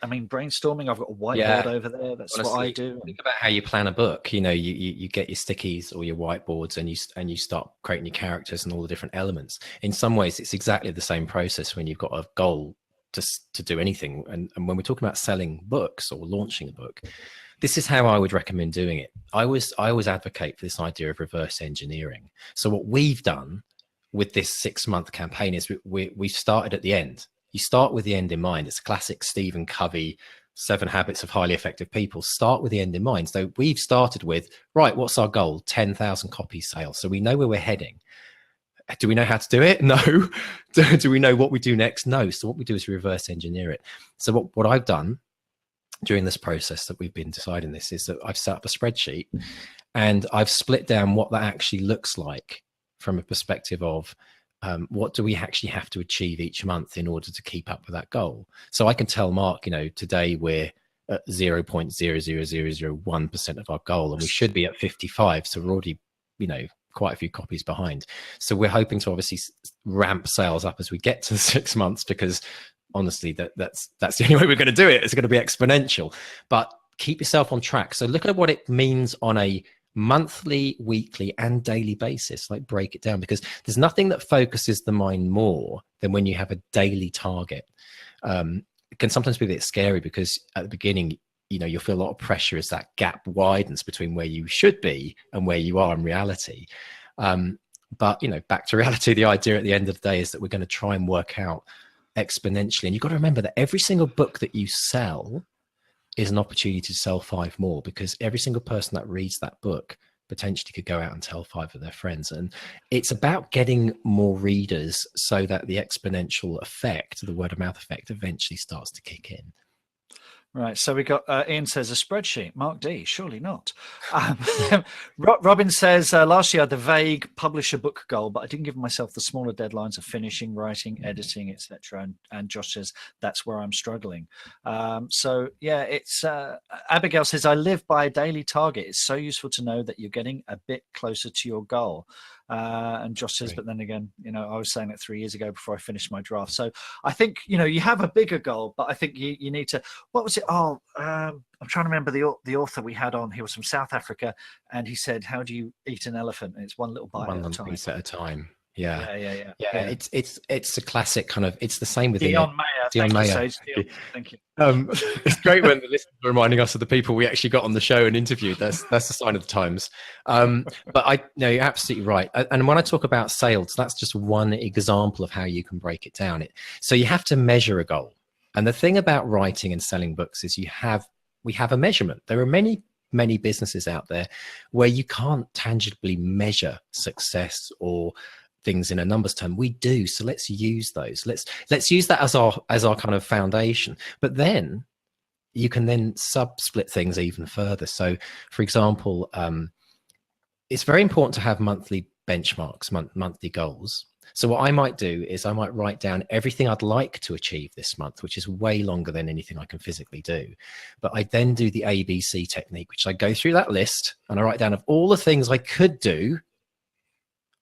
Speaker 1: I mean, brainstorming. I've got a whiteboard over there. That's honestly what I do.
Speaker 2: Think about how you plan a book. You get your stickies or your whiteboards, and you start creating your characters and all the different elements. In some ways, it's exactly the same process when you've got a goal to do anything. And when we're talking about selling books or launching a book, this is how I would recommend doing it. I always advocate for this idea of reverse engineering. So what we've done with this 6-month campaign is we started at the end. You start with the end in mind. It's a classic Stephen Covey 7 Habits of Highly Effective People. Start with the end in mind. So we've started with, right, what's our goal? 10,000 copies sales. So we know where we're heading. Do we know how to do it? No. Do we know what we do next? No. So what we do is reverse engineer it. So what I've done during this process that we've been deciding this is that I've set up a spreadsheet, and I've split down what that actually looks like from a perspective of what do we actually have to achieve each month in order to keep up with that goal. So I can tell Mark, today we're at 0.00001% of our goal, and we should be at 55. So we're already, quite a few copies behind. So we're hoping to obviously ramp sales up as we get to 6 months, because honestly, that's the only way we're going to do it. It's going to be exponential, but keep yourself on track. So look at what it means on a monthly, weekly, and daily basis. Like, break it down, because there's nothing that focuses the mind more than when you have a daily target. It can sometimes be a bit scary, because at the beginning, you'll feel a lot of pressure as that gap widens between where you should be and where you are in reality. But back to reality, the idea at the end of the day is that we're going to try and work out exponentially. And you've got to remember that every single book that you sell is an opportunity to sell 5 more, because every single person that reads that book potentially could go out and tell 5 of their friends. And it's about getting more readers so that the exponential effect, the word of mouth effect, eventually starts to kick in.
Speaker 1: Right. So we got Ian says a spreadsheet. Mark D, surely not. Robin says last year I had the vague publish a book goal, but I didn't give myself the smaller deadlines of finishing, writing, editing, etc. And Josh says that's where I'm struggling. So yeah, it's Abigail says I live by a daily target. It's so useful to know that you're getting a bit closer to your goal. And Josh says, but then again, I was saying it 3 years ago before I finished my draft. So I think, you have a bigger goal, but I think you need to, what was it? Oh, I'm trying to remember the author we had on. He was from South Africa, and he said, how do you eat an elephant? And it's one little bite at a time.
Speaker 2: Piece at a time. Yeah.
Speaker 1: Yeah.
Speaker 2: It's a classic kind of, it's the same with
Speaker 1: Dion Mayer. Thank you.
Speaker 2: It's great when the listeners are reminding us of the people we actually got on the show and interviewed. That's a sign of the times. But you're absolutely right. And when I talk about sales, that's just one example of how you can break it down. So you have to measure a goal. And the thing about writing and selling books is we have a measurement. There are many businesses out there where you can't tangibly measure success or things in a numbers term. We do. So let's use those. Let's use that as our kind of foundation. But then you can then split things even further. So for example, it's very important to have monthly benchmarks, monthly goals. So what I might do is I might write down everything I'd like to achieve this month, which is way longer than anything I can physically do. But I then do the ABC technique, which I go through that list and I write down of all the things I could do.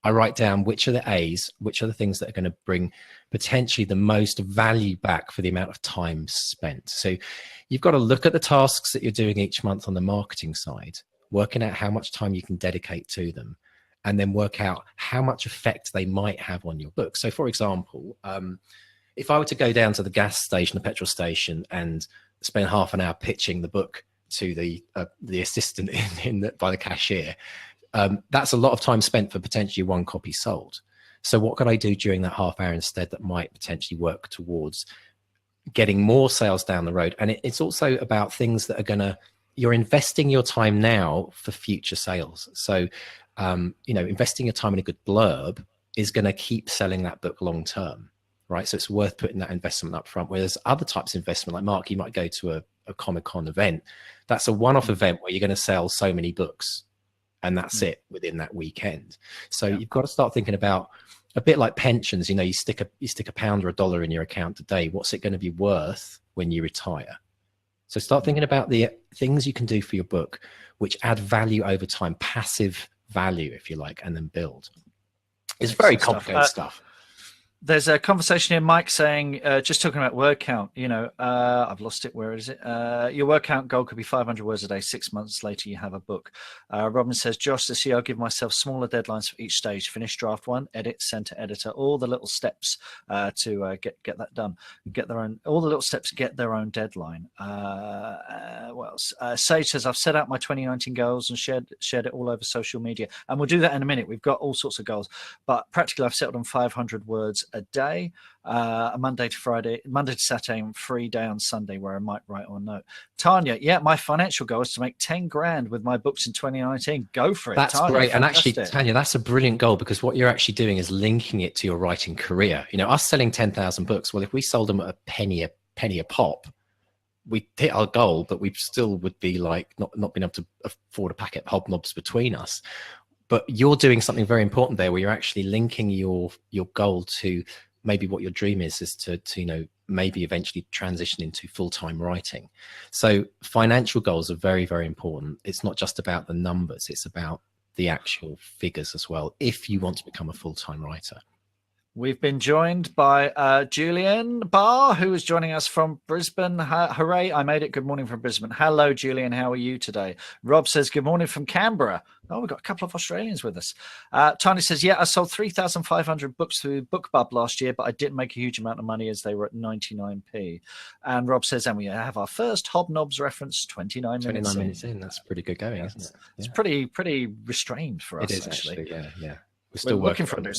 Speaker 2: I write down which are the A's, which are the things that are going to bring potentially the most value back for the amount of time spent. So you've got to look at the tasks that you're doing each month on the marketing side, working out how much time you can dedicate to them, and then work out how much effect they might have on your book. So for example, if I were to go down to the gas station, the petrol station, and spend half an hour pitching the book to the assistant by the cashier, that's a lot of time spent for potentially one copy sold. So what could I do during that half hour instead that might potentially work towards getting more sales down the road? And it's also about things that are gonna, you're investing your time now for future sales. So, investing your time in a good blurb is gonna keep selling that book long term, right? So it's worth putting that investment up front. Whereas other types of investment, like Mark, you might go to a Comic-Con event. That's a one-off event where you're gonna sell so many books, and that's it within that weekend. So you've got to start thinking about a bit like pensions. You stick a pound or a dollar in your account today. What's it going to be worth when you retire? So start thinking about the things you can do for your book, which add value over time, passive value, if you like, and then build. It's very complicated stuff.
Speaker 1: There's a conversation here, Mike, saying, just talking about word count, I've lost it. Where is it? Your word count goal could be 500 words a day. 6 months later, you have a book. Robin says, Josh, this year I'll give myself smaller deadlines for each stage. Finish draft 1, edit, send to editor, all the little steps to get that done. All the little steps get their own deadline. What else? Sage says, I've set out my 2019 goals and shared it all over social media. And we'll do that in a minute. We've got all sorts of goals. But practically, I've settled on 500 words a day, a Monday to Saturday, and free day on Sunday where I might write or note. Tanya, my financial goal is to make 10 grand with my books in 2019. Go for it.
Speaker 2: That's
Speaker 1: Tanya,
Speaker 2: great.
Speaker 1: fantastic.
Speaker 2: And actually, Tanya, that's a brilliant goal, because what you're actually doing is linking it to your writing career. Us selling 10,000 books. Well, if we sold them at a penny a pop, we hit our goal, but we still would be like not being able to afford a packet of hobnobs between us. But you're doing something very important there, where you're actually linking your goal to maybe what your dream is to maybe eventually transition into full-time writing. So financial goals are very, very important. It's not just about the numbers, it's about the actual figures as well, if you want to become a full-time writer.
Speaker 1: We've been joined by Julian Barr, who is joining us from Brisbane. Hooray, I made it. Good morning from Brisbane. Hello, Julian. How are you today? Rob says, good morning from Canberra. Oh, we've got a couple of Australians with us. Tony says, I sold 3,500 books through BookBub last year, but I didn't make a huge amount of money as they were at 99p. And Rob says, and we have our first Hobnobs reference 29 minutes in.
Speaker 2: That's pretty good going, isn't it?
Speaker 1: It's pretty restrained for us,
Speaker 2: it is
Speaker 1: actually.
Speaker 2: Yeah.
Speaker 1: We're still looking for another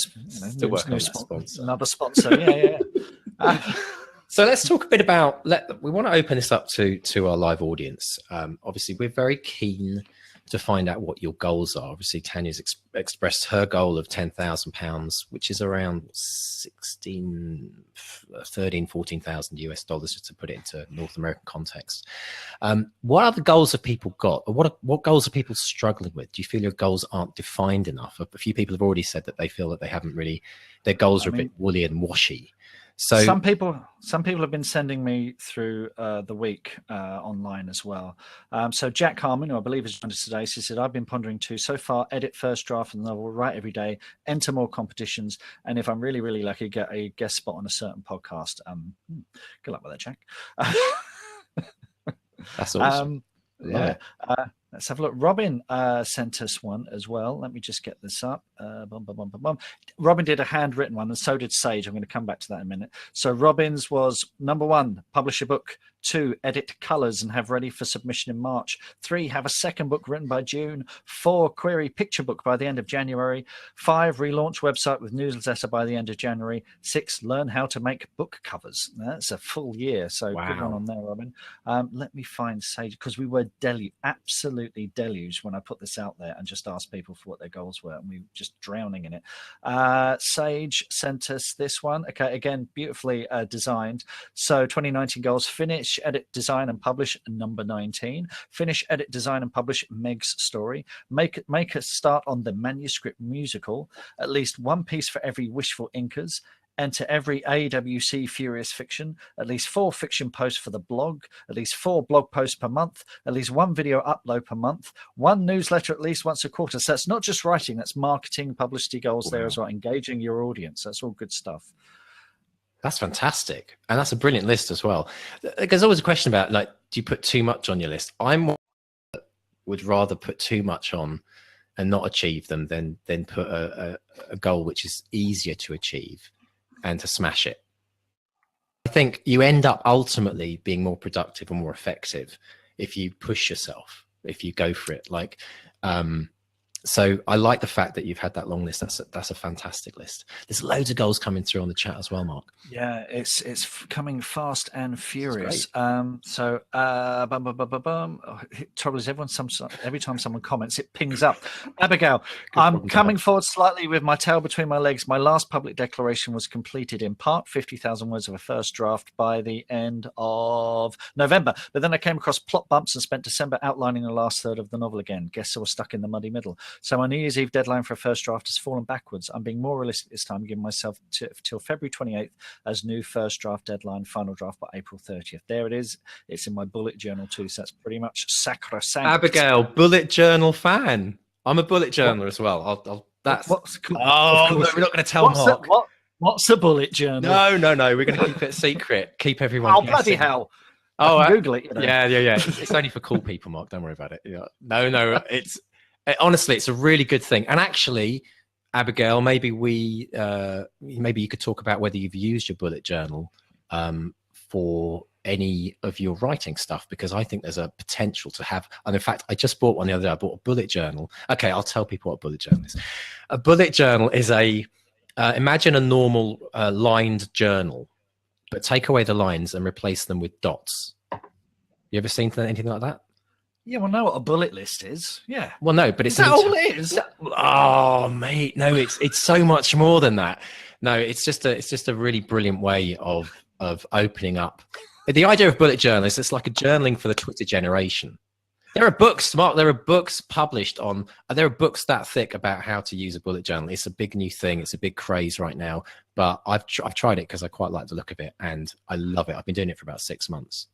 Speaker 1: sponsor.
Speaker 2: So let's talk a bit about, we want to open this up to our live audience. Obviously, we're very keen to find out what your goals are. Obviously, Tanya's expressed her goal of £10,000, which is around 14,000 US dollars, just to put it into North American context. What other goals have people got? Or what goals are people struggling with? Do you feel your goals aren't defined enough? A few people have already said that they feel that they haven't really, their goals are a bit woolly and washy. So
Speaker 1: some people have been sending me through the week online as well. So Jack Harmon, who I believe has joined us today, she said, I've been pondering too. So far, edit first draft of the novel, write every day, enter more competitions, and if I'm really, really lucky, get a guest spot on a certain podcast. Good luck with that, Jack.
Speaker 2: That's awesome.
Speaker 1: Let's have a look. Robin sent us one as well. Let me just get this up. Robin did a handwritten one, and so did Sage. I'm going to come back to that in a minute. So Robin's was number 1, publish a book. 2, edit colors and have ready for submission in March. 3, have a second book written by June. 4, query picture book by the end of January. 5, relaunch website with newsletter by the end of January. 6, learn how to make book covers. That's a full year. So Good one on there, Robin. Let me find Sage, because we were absolutely deluged when I put this out there and just asked people for what their goals were, and we were just drowning in it. Sage sent us this one. Okay, again, beautifully designed. So 2019 goals: finish finish, edit, design, and publish number 19. Finish, edit, design, and publish Meg's story. Make a start on the manuscript musical. At least one piece for every wishful inkers. Enter every AWC Furious Fiction, at least 4 fiction posts for the blog, at least 4 blog posts per month, at least 1 video upload per month, 1 newsletter at least once a quarter. So that's not just writing, that's marketing, publicity goals there as well, engaging your audience. That's all good stuff.
Speaker 2: That's fantastic. And that's a brilliant list as well. There's always a question about, like, do you put too much on your list? Would rather put too much on and not achieve them than put a goal which is easier to achieve and to smash it. I think you end up ultimately being more productive and more effective if you push yourself, if you go for it. Like, so I like the fact that you've had that long list. That's a fantastic list. There's loads of goals coming through on the chat as well, Mark.
Speaker 1: Yeah, it's coming fast and furious. Trouble is, every time someone comments, it pings up. Abigail, I'm coming forward slightly with my tail between my legs. My last public declaration was completed in part, 50,000 words of a first draft by the end of November. But then I came across plot bumps and spent December outlining the last third of the novel again. Guess I was stuck in the muddy middle. So my New Year's Eve deadline for a first draft has fallen backwards. I'm being more realistic this time, giving myself till February 28th as new first draft deadline, final draft by April 30th. There it is. It's in my bullet journal too, so that's pretty much sacrosanct.
Speaker 2: Abigail, bullet journal fan. I'm a bullet journaler as well. No, we're not going to tell Mark.
Speaker 1: What's a bullet journal?
Speaker 2: No. We're going to keep it secret. Keep everyone guessing.
Speaker 1: Bloody hell. Google it. You know?
Speaker 2: Yeah. It's only for cool people, Mark. Don't worry about it. Yeah. No. Honestly, it's a really good thing. And actually, Abigail, maybe you could talk about whether you've used your bullet journal for any of your writing stuff, because I think there's a potential to have. And in fact, I just bought one the other day. I bought a bullet journal. Okay, I'll tell people what a bullet journal is. A bullet journal is imagine a normal lined journal, but take away the lines and replace them with dots. You ever seen anything like that?
Speaker 1: Yeah, well, know what a bullet list is. Yeah.
Speaker 2: Well, no, but it's
Speaker 1: that all it is.
Speaker 2: Oh, mate, no, it's so much more than that. No, it's just a really brilliant way of opening up. The idea of bullet journal is it's like a journaling for the Twitter generation. There are books, Mark. There are books published on. There are books that thick about how to use a bullet journal. It's a big new thing. It's a big craze right now. But I've tried it because I quite like the look of it, and I love it. I've been doing it for about 6 months.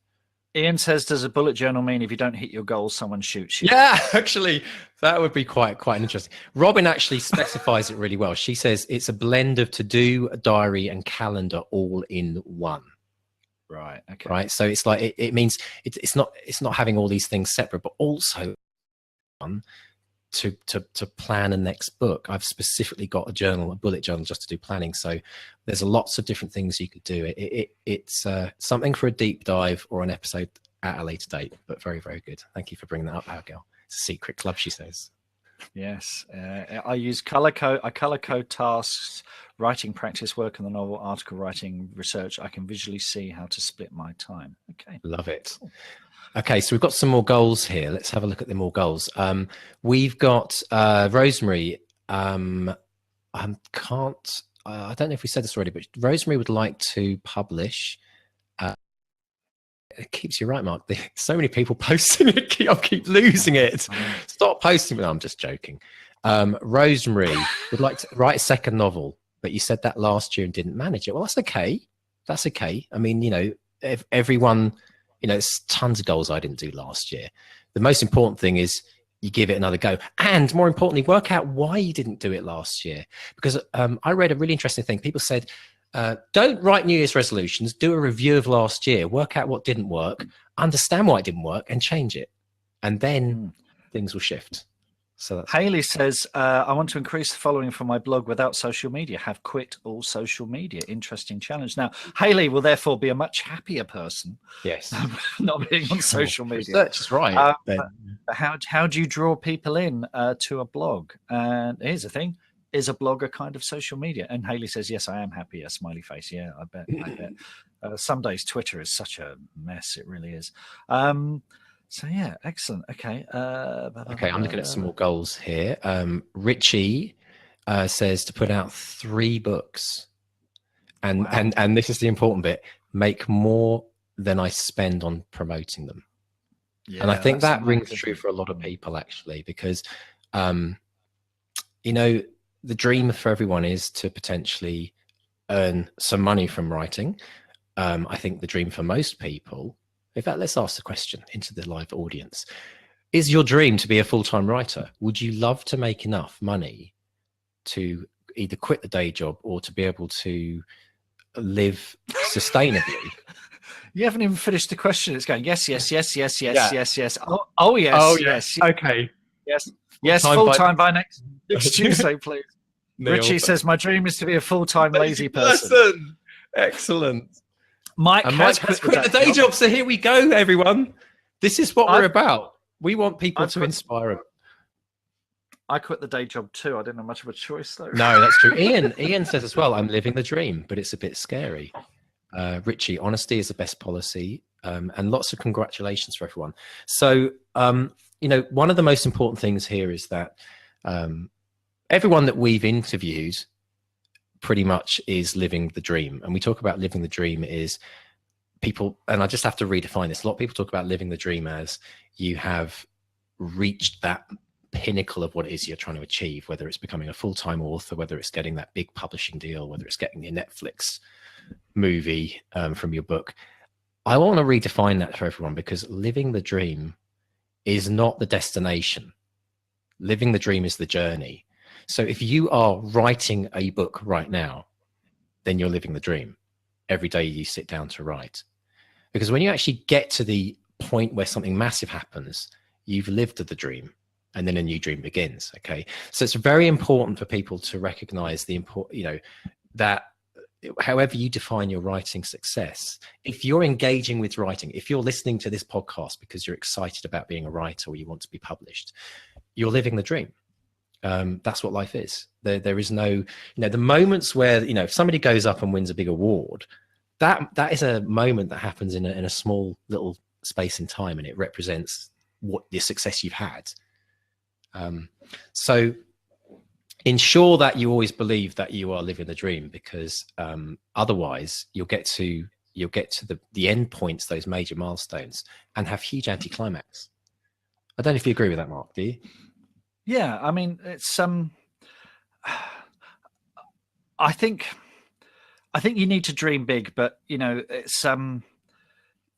Speaker 1: Ian says, does a bullet journal mean if you don't hit your goals, someone shoots you?
Speaker 2: Yeah, actually, that would be quite interesting. Robin actually specifies it really well. She says it's a blend of to-do, diary, and calendar all in one.
Speaker 1: Right. Okay.
Speaker 2: Right. So it's like it means it's not having all these things separate, but also one to plan a next book. I've specifically got a bullet journal just to do planning. So there's lots of different things you could do. It's something for a deep dive or an episode at a later date, but very, very good. Thank you for bringing that up, Abigail. It's a secret club, she says.
Speaker 1: Yes. I use color code. I color code tasks, writing practice, work on the novel, article writing, research. I can visually see how to split my time. Okay.
Speaker 2: Love it. Cool. Okay, so we've got some more goals here. Let's have a look at the more goals. We've got Rosemary. I don't know if we said this already, but Rosemary would like to publish. It keeps you right, Mark. There's so many people posting it. I keep losing it. Stop posting. No, I'm just joking. Rosemary would like to write a second novel, but you said that last year and didn't manage it. Well, that's okay. That's okay. I mean, if everyone. There's tons of goals I didn't do last year. The most important thing is you give it another go. And more importantly, work out why you didn't do it last year. Because I read a really interesting thing. People said, don't write New Year's resolutions, do a review of last year, work out what didn't work, understand why it didn't work, and change it. And then things will shift. So that's
Speaker 1: Haley says, I want to increase the following for my blog without social media. Have quit all social media. Interesting challenge. Now, Haley will therefore be a much happier person.
Speaker 2: Yes.
Speaker 1: Not being on social media.
Speaker 2: Research is right.
Speaker 1: How do you draw people in to a blog? And here's the thing. Is a blog a kind of social media? And Haley says, yes, I am happier. Smiley face. Yeah, I bet. Some days Twitter is such a mess. It really is. So yeah, excellent. Okay.
Speaker 2: Okay, I'm looking at some more goals here. Richie says to put out 3 books, and this is the important bit: make more than I spend on promoting them.
Speaker 1: Yeah,
Speaker 2: and I think
Speaker 1: that's
Speaker 2: that
Speaker 1: the
Speaker 2: rings
Speaker 1: math,
Speaker 2: true
Speaker 1: isn't it?
Speaker 2: for a lot of people, actually, because, you know, the dream for everyone is to potentially earn some money from writing. I think the dream for most people, in fact, let's ask the question into the live audience. Is your dream to be a full-time writer? Would you love to make enough money to either quit the day job or to be able to live sustainably?
Speaker 1: You haven't even finished the question. It's going yes, yes, yes, yes, yes,
Speaker 2: Yeah.
Speaker 1: yes, yes. Oh
Speaker 2: Oh,
Speaker 1: yes,
Speaker 2: yes.
Speaker 1: yes,
Speaker 2: Okay.
Speaker 1: yes, yes.
Speaker 2: Full-time
Speaker 1: Full
Speaker 2: by
Speaker 1: time by next Tuesday, please.
Speaker 2: Neil.
Speaker 1: Richie says my dream is to be a full-time lazy person.
Speaker 2: Excellent.
Speaker 1: Mike
Speaker 2: And
Speaker 1: has
Speaker 2: Mike has quit the
Speaker 1: day
Speaker 2: day job. So here we go, everyone. This is what we're about. We want people
Speaker 1: I've
Speaker 2: to
Speaker 1: quit-
Speaker 2: inspire them.
Speaker 1: I quit the day job too. I didn't have much of a choice though.
Speaker 2: No, that's true. Ian says as well, I'm living the dream, but it's a bit scary. Richie, honesty is the best policy, and lots of congratulations for everyone. So, you know, one of the most important things here is that everyone that we've interviewed pretty much is living the dream. And we talk about living the dream is people, and I just have to redefine this. A lot of people talk about living the dream as you have reached that pinnacle of what it is you're trying to achieve, whether it's becoming a full-time author, whether it's getting that big publishing deal, whether it's getting your Netflix movie from your book. I want to redefine that for everyone, because living the dream is not the destination. Living the dream is the journey. So if you are writing a book right now, then you're living the dream every day you sit down to write. Because when you actually get to the point where something massive happens, you've lived the dream, and then a new dream begins. Okay. So it's very important for people to recognize the important, you know, that however you define your writing success, if you're engaging with writing, if you're listening to this podcast because you're excited about being a writer or you want to be published, you're living the dream. That's what life is. There is no, you know, the moments where, you know, if somebody goes up and wins a big award, that is a moment that happens in a small little space in time, and it represents what the success you've had. So ensure that you always believe that you are living the dream, because otherwise you'll get to the end points, those major milestones, and have huge anticlimax. I don't know if you agree with that, Mark. Do you?
Speaker 1: Yeah, I mean, it's I think you need to dream big, but you know, it's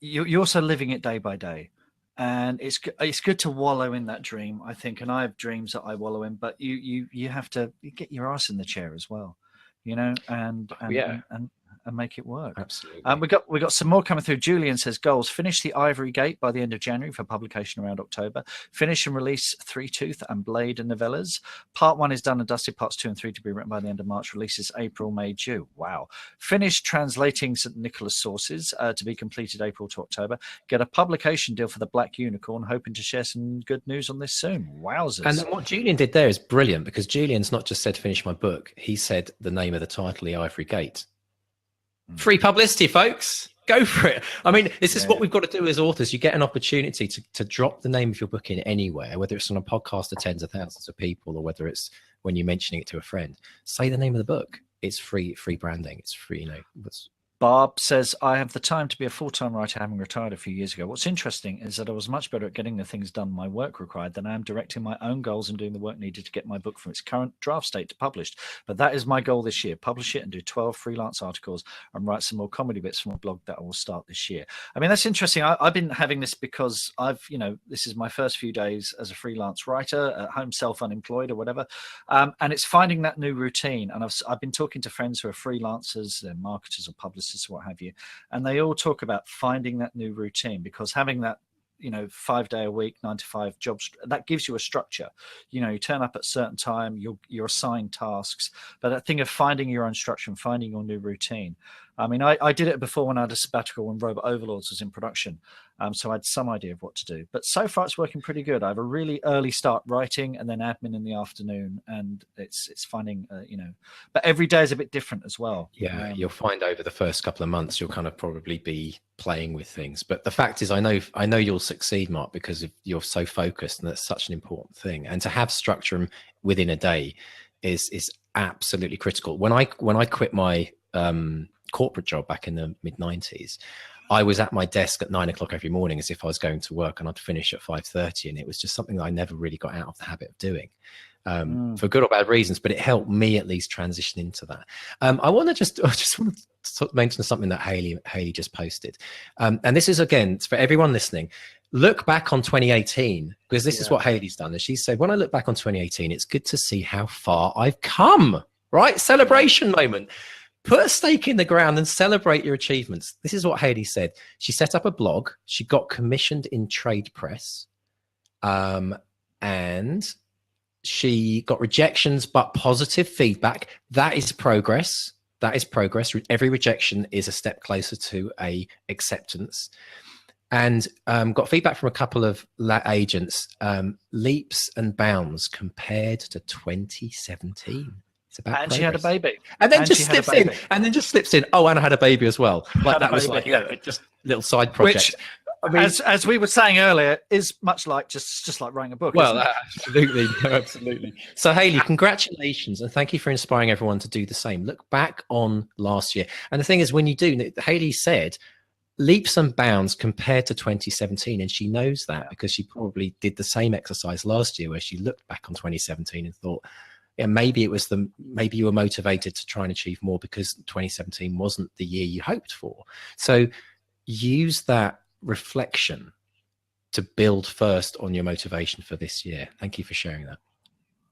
Speaker 1: you're also living it day by day, and it's good to wallow in that dream, I think. And I have dreams that I wallow in, but you have to get your ass in the chair as well, you know, and make it work.
Speaker 2: Absolutely.
Speaker 1: We got some more coming through. Julian says goals: finish the Ivory Gate by the end of January for publication around October. Finish and release Three Tooth and Blade and novellas. Part 1 is done and dusted. Parts 2 and 3 to be written by the end of March. Releases April, May, June. Wow. Finish translating St. Nicholas sources to be completed April to October. Get a publication deal for the Black Unicorn. Hoping to share some good news on this soon. Wowzers.
Speaker 2: And what Julian did there is brilliant, because Julian's not just said finish my book. He said the name of the title, The Ivory Gate. Free publicity, folks. Go for it. I mean, this is what we've got to do as authors. You get an opportunity to drop the name of your book in anywhere, whether it's on a podcast to tens of thousands of people, or whether it's when you're mentioning it to a friend. Say the name of the book. It's free branding. It's free, you know.
Speaker 1: Barb says, I have the time to be a full-time writer, having retired a few years ago. What's interesting is that I was much better at getting the things done my work required than I am directing my own goals and doing the work needed to get my book from its current draft state to published. But that is my goal this year: publish it and do 12 freelance articles and write some more comedy bits from a blog that I will start this year. I mean, that's interesting. I've been having this because this is my first few days as a freelance writer at home, self-unemployed or whatever. And it's finding that new routine. And I've been talking to friends who are freelancers, they're marketers or publicists, what have you, and they all talk about finding that new routine, because having that 5-day a week 9-to-5 jobs, that gives you a structure. You turn up at a certain time, you're assigned tasks, but that thing of finding your own structure and finding your new routine. I mean, I did it before when I had a sabbatical when Robot Overlords was in production, so I had some idea of what to do. But so far, it's working pretty good. I have a really early start writing, and then admin in the afternoon, and it's finding But every day is a bit different as well.
Speaker 2: Yeah, you'll find over the first couple of months you'll kind of probably be playing with things. But the fact is, I know you'll succeed, Mark, because you're so focused, and that's such an important thing. And to have structure within a day is absolutely critical. When I quit my corporate job back in the mid-90s, I was at my desk at 9 o'clock every morning as if I was going to work, and I'd finish at 5:30. And it was just something that I never really got out of the habit of doing. For good or bad reasons, but it helped me at least transition into that. I want to mention something that Haley just posted, and this is, again, for everyone listening. Look back on 2018, because this is what Haley's done. And she said, when I look back on 2018, it's good to see how far I've come. Right, celebration moment. Put a stake in the ground and celebrate your achievements. This is what Haley said. She set up a blog. She got commissioned in trade press, and she got rejections, but positive feedback. That is progress. That is progress. Every rejection is a step closer to a acceptance. And got feedback from a couple of agents, leaps and bounds compared to 2017. It's about progress.
Speaker 1: She had a baby.
Speaker 2: And then just slips in. Oh, and I had a baby as well. Like that was like, just a little side project.
Speaker 1: Which, I mean, as we were saying earlier, is much like just like writing a book.
Speaker 2: Well, absolutely, absolutely. So, Haley, congratulations, and thank you for inspiring everyone to do the same. Look back on last year, and the thing is, when you do, Haley said leaps and bounds compared to 2017, and she knows that because she probably did the same exercise last year, where she looked back on 2017 and thought, yeah, maybe you were motivated to try and achieve more because 2017 wasn't the year you hoped for. So, use that reflection to build first on your motivation for this year. Thank you for sharing that.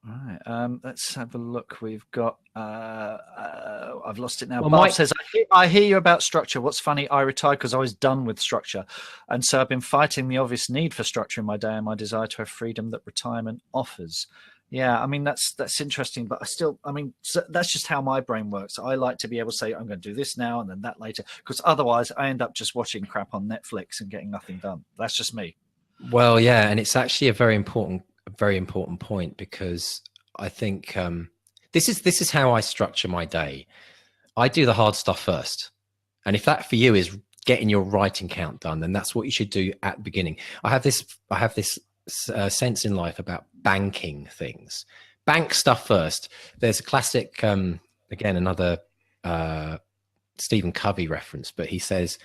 Speaker 1: Right, let's have a look. We've got I've lost it now.
Speaker 2: Well,
Speaker 1: Bob
Speaker 2: Mike
Speaker 1: says, I hear you about structure. What's funny, I retired because I was done with structure, and so I've been fighting the obvious need for structure in my day and my desire to have freedom that retirement offers. Yeah, I mean, that's interesting, but that's just how my brain works. I like to be able to say, I'm going to do this now and then that later, because otherwise I end up just watching crap on Netflix and getting nothing done. That's just me.
Speaker 2: Well, yeah, and it's actually a very important point, because I think this is how I structure my day. I do the hard stuff first, and if that for you is getting your writing count done, then that's what you should do at the beginning. I have this sense in life about banking things. Bank stuff first. There's a classic, again, another Stephen Covey reference, but he says,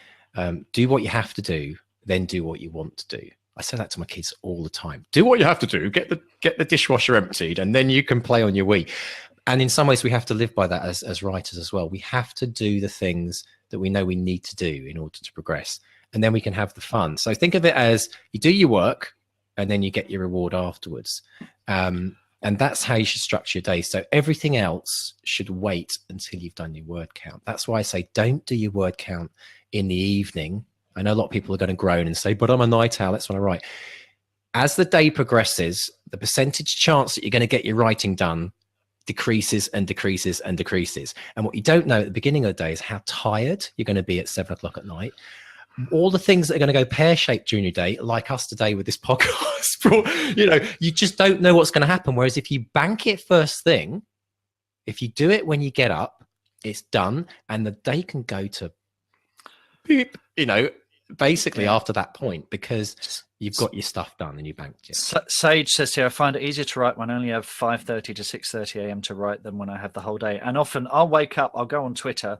Speaker 2: do what you have to do, then do what you want to do. I say that to my kids all the time. Do what you have to do, get the dishwasher emptied, and then you can play on your Wii. And in some ways we have to live by that as writers as well. We have to do the things that we know we need to do in order to progress, and then we can have the fun. So think of it as you do your work, and then you get your reward afterwards. And that's how you should structure your day. So everything else should wait until you've done your word count. That's why I say don't do your word count in the evening. I know a lot of people are going to groan and say, but I'm a night owl, that's when I write. As the day progresses, the percentage chance that you're going to get your writing done decreases and decreases and decreases. And what you don't know at the beginning of the day is how tired you're going to be at 7 o'clock at night. All the things that are going to go pear-shaped during your day, like us today with this podcast, you just don't know what's going to happen. Whereas if you bank it first thing, if you do it when you get up, it's done, and the day can go to beep, basically after that point, because you've got your stuff done and you banked it.
Speaker 1: Sage says here, I find it easier to write when I only have 5:30 to 6:30 a.m. to write than when I have the whole day. And often I'll wake up, I'll go on Twitter,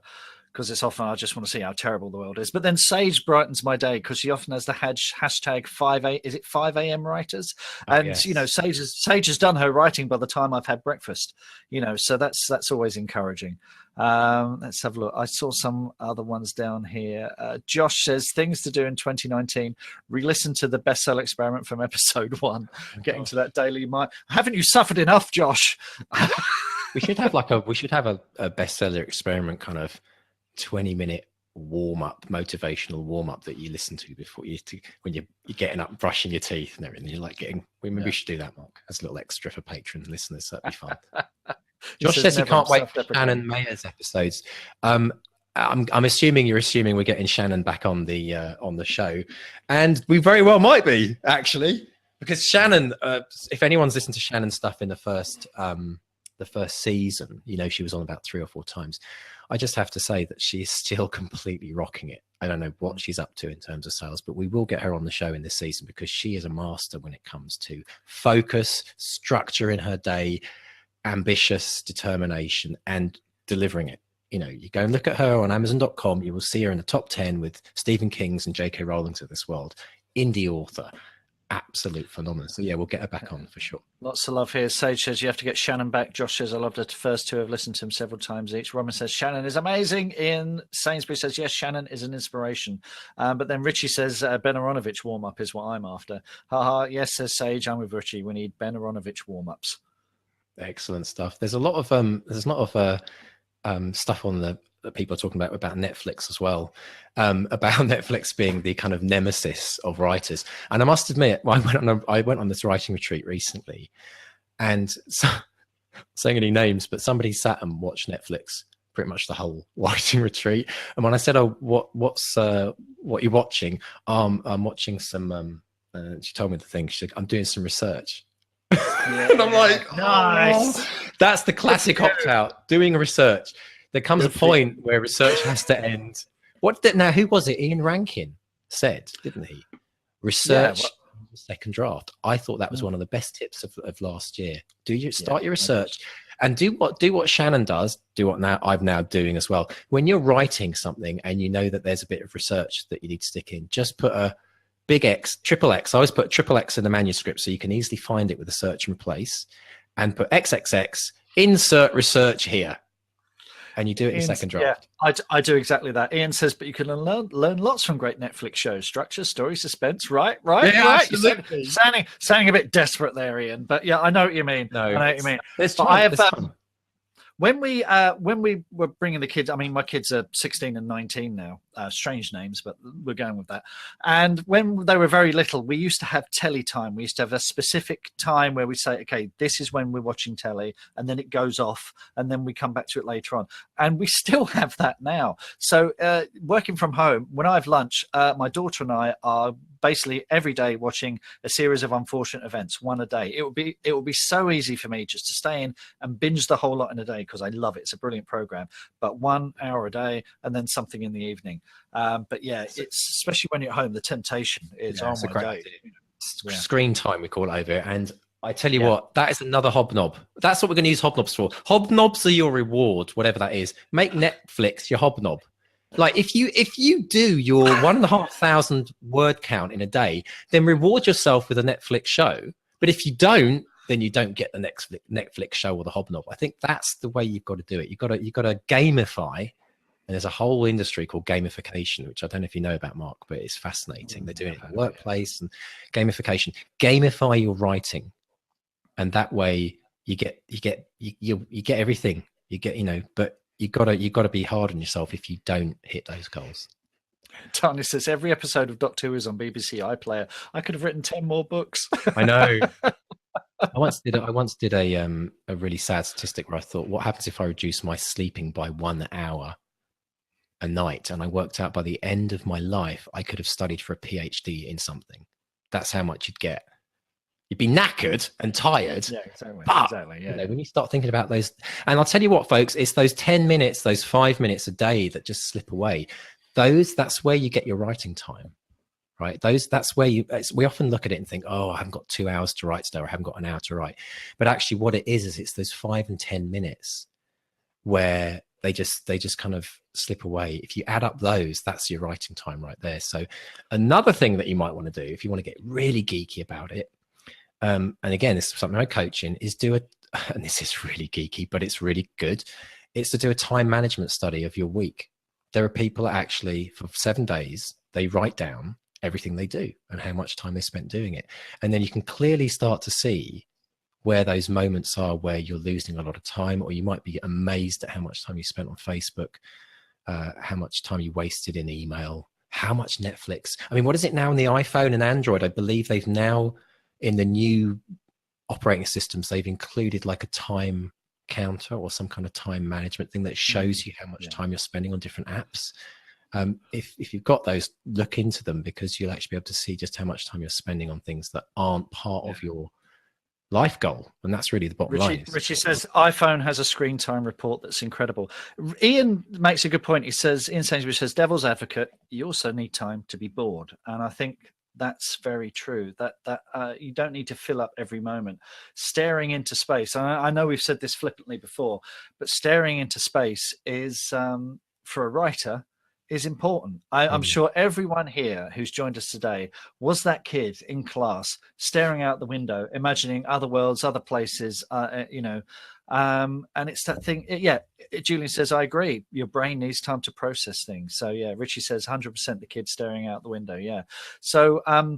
Speaker 1: because it's often I just want to see how terrible the world is. But then Sage brightens my day because she often has the hashtag 5 a.m. writers. And, yes. Sage has done her writing by the time I've had breakfast, so that's always encouraging. Let's have a look. I saw some other ones down here. Josh says things to do in 2019. Re-listen to the Bestseller Experiment from episode 1. Getting to that daily mind. Haven't you suffered enough, Josh?
Speaker 2: we should have a Bestseller Experiment kind of 20-minute motivational warm-up that you listen to before when you're getting up, brushing your teeth and everything. You're like we should do that, Mark, as a little extra for patron listeners. That'd be fun. Josh says he can't wait for Shannon Mayer's episodes. I'm assuming you're assuming we're getting Shannon back on the show, and we very well might be, actually, because Shannon, if anyone's listened to Shannon's stuff in the first season, she was on about 3 or 4 times. I just have to say that she's still completely rocking it. I don't know what she's up to in terms of sales, but we will get her on the show in this season because she is a master when it comes to focus, structure in her day, ambitious determination, and delivering it you know, you go and look at her on Amazon.com, you will see her in the top 10 with Stephen King's and J.K. Rowling's of this world. Indie author, absolute phenomenon. So yeah, we'll get her back on for sure.
Speaker 1: Lots of love here. Sage says you have to get Shannon back. Josh says I loved the first two. I've listened to him several times each. Roman says Shannon is amazing. Ian Sainsbury says yes, Shannon is an inspiration. But then Richie says Ben Aronovich warm up is what I'm after. Haha. Yes, says Sage. I'm with Richie. We need Ben Aronovich warm ups.
Speaker 2: Excellent stuff. There's a lot of stuff on that people are talking about Netflix as well, about Netflix being the kind of nemesis of writers. And I must admit, I went on this writing retreat recently, and so, saying any names, but somebody sat and watched Netflix pretty much the whole writing retreat. And when I said, "Oh, what are you watching?" I'm watching some. She told me the thing. She said, "I'm doing some research." Yeah, and I'm like, oh, nice. That's the classic opt-out, doing research. There comes a point where research has to end. Now, who was it? Ian Rankin said, didn't he? Research second draft. I thought that was one of the best tips of last year. Start your research and do what Shannon does, do what I'm now doing as well. When you're writing something and you know that there's a bit of research that you need to stick in, just put a big X, triple X. I always put triple X in the manuscript so you can easily find it with a search and replace, and put XXX, insert research here. And you do it in second draft.
Speaker 1: Yeah, I do exactly that. Ian says, but you can learn lots from great Netflix shows. Structure, story, suspense. Right.
Speaker 2: Yeah,
Speaker 1: Absolutely. Sounding a bit desperate there, Ian. But yeah, I know what you mean. I know what you mean. I have when we were bringing the kids, I mean, my kids are 16 and 19 now. Strange names, but we're going with that. And when they were very little, we used to have telly time. We used to have a specific time where we say, okay, this is when we're watching telly, and then it goes off, and then we come back to it later on. And we still have that now. So working from home, when I have lunch, my daughter and I are basically every day watching a series of unfortunate events, one a day. It would be so easy for me just to stay in and binge the whole lot in a day because I love it. It's a brilliant program, but 1 hour a day and then something in the evening. But yeah, it's especially when you're at home, the temptation is on my day.
Speaker 2: Screen time, we call it over here. And I tell you what, that is another hobnob. That's what we're going to use hobnobs for. Hobnobs are your reward, whatever that is. Make Netflix your hobnob. Like if you do your 1,500 word count in a day, then reward yourself with a Netflix show. But if you don't, then you don't get the next Netflix show or the hobnob. I think that's the way you've got to do it. You've got to gamify. And there's a whole industry called gamification, which I don't know if you know about, Mark, but it's fascinating. They're doing it in the workplace and gamification. Gamify your writing, and that way you get everything. You get, but you gotta be hard on yourself if you don't hit those goals.
Speaker 1: Tanya says every episode of Doctor Who is on BBC iPlayer. I could have written 10 more books.
Speaker 2: I know. I once did a really sad statistic where I thought, what happens if I reduce my sleeping by 1 hour a night? And I worked out by the end of my life, I could have studied for a PhD in something. That's how much you'd get. You'd be knackered and tired.
Speaker 1: Yeah, exactly.
Speaker 2: But, when you start thinking about those, and I'll tell you what, folks, it's those 10 minutes, those 5 minutes a day that just slip away. That's where you get your writing time, right? That's where we often look at it and think, oh, I haven't got 2 hours to write today, or I haven't got an hour to write. But actually what it is it's those 5 and 10 minutes where they just kind of slip away. If you add up those, that's your writing time right there. So another thing that you might want to do if you want to get really geeky about it, and again, this is something I coach in, is and this is really geeky, but it's really good. It's to do a time management study of your week. There are people that actually, for 7 days, they write down everything they do and how much time they spent doing it. And then you can clearly start to see where those moments are where you're losing a lot of time, or you might be amazed at how much time you spent on Facebook, how much time you wasted in email, how much Netflix. I mean, what is it now on the iPhone and Android? I believe they've now, in the new operating systems, they've included like a time counter or some kind of time management thing that shows you how much time you're spending on different apps. If you've got those, look into them, because you'll actually be able to see just how much time you're spending on things that aren't part of your life goal. And that's really the bottom line.
Speaker 1: Richie says iPhone has a screen time report that's incredible. Ian makes a good point. Ian Sainsbury says, devil's advocate, you also need time to be bored. And I think That's very true. That you don't need to fill up every moment. Staring into space. I know we've said this flippantly before, but staring into space is, for a writer, is important. I'm sure everyone here who's joined us today was that kid in class staring out the window, imagining other worlds, other places, and it's that thing. Yeah, Julian says, I agree. Your brain needs time to process things. So yeah, Richie says 100% the kid staring out the window. Yeah. So I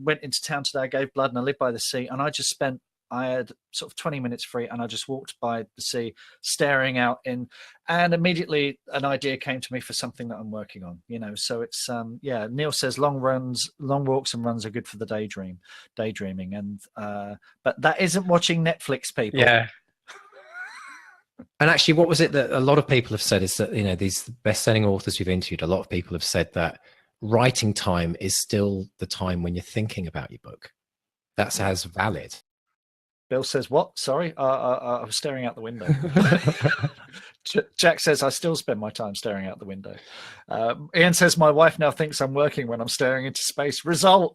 Speaker 1: went into town today, I gave blood, and I live by the sea, and I had sort of 20 minutes free, and I just walked by the sea, staring out in, and immediately an idea came to me for something that I'm working on, so it's, Neil says long walks and runs are good for the daydreaming. And, but that isn't watching Netflix, people.
Speaker 2: Yeah. And actually, what was it that a lot of people have said is that, these best-selling authors we've interviewed, a lot of people have said that writing time is still the time when you're thinking about your book. That's as valid.
Speaker 1: Bill says, what? Sorry, I was staring out the window. Jack says, I still spend my time staring out the window. Ian says, my wife now thinks I'm working when I'm staring into space. Result.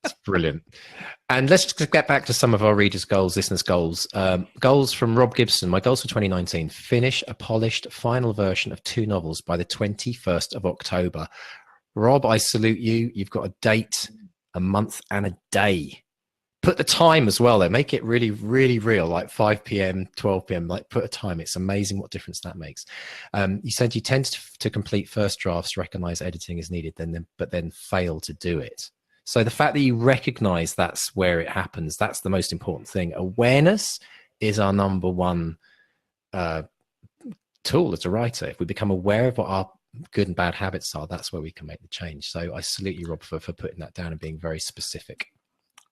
Speaker 2: It's brilliant. And let's just get back to some of our readers' goals, listeners' goals. Goals from Rob Gibson. My goals for 2019: finish a polished final version of 2 novels by the 21st of October. Rob, I salute you. You've got a date, a month, and a day. Put the time as well, though. Make it really, really real, like 5 p.m., 12 p.m. Like, put a time. It's amazing what difference that makes. You said you tend to complete first drafts, recognize editing is needed, but then fail to do it. So the fact that you recognize that's where it happens, that's the most important thing. Awareness is our number one tool as a writer. If we become aware of what our good and bad habits are, that's where we can make the change. So I salute you, Rob, for putting that down and being very specific.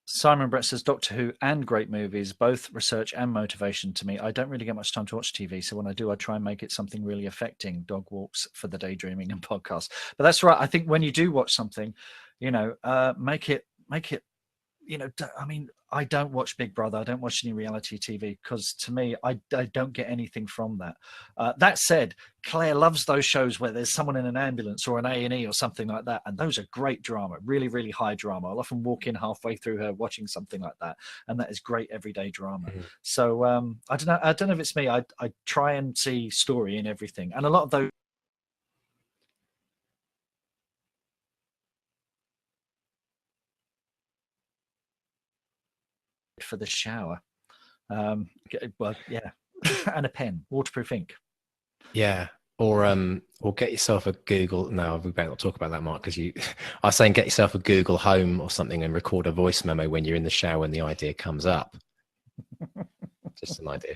Speaker 1: Simon Brett says, Doctor Who and great movies, both research and motivation to me. I don't really get much time to watch TV, so when I do, I try and make it something really affecting. Dog walks for the daydreaming and podcast. But that's right. I think when you do watch something, make it, I mean, I don't watch Big Brother. I don't watch any reality TV because to me, I don't get anything from that. That said, Claire loves those shows where there's someone in an ambulance or an A&E or something like that. And those are great drama, really, really high drama. I'll often walk in halfway through her watching something like that. And that is great everyday drama. Mm-hmm. So I don't know if it's me. I try and see story in everything. And a lot of those for the shower, well, yeah. And a pen, waterproof ink.
Speaker 2: Yeah. Or get yourself a Google. No, we better not talk about that, Mark, because I was saying get yourself a Google Home or something and record a voice memo when you're in the shower when the idea comes up. Just an idea.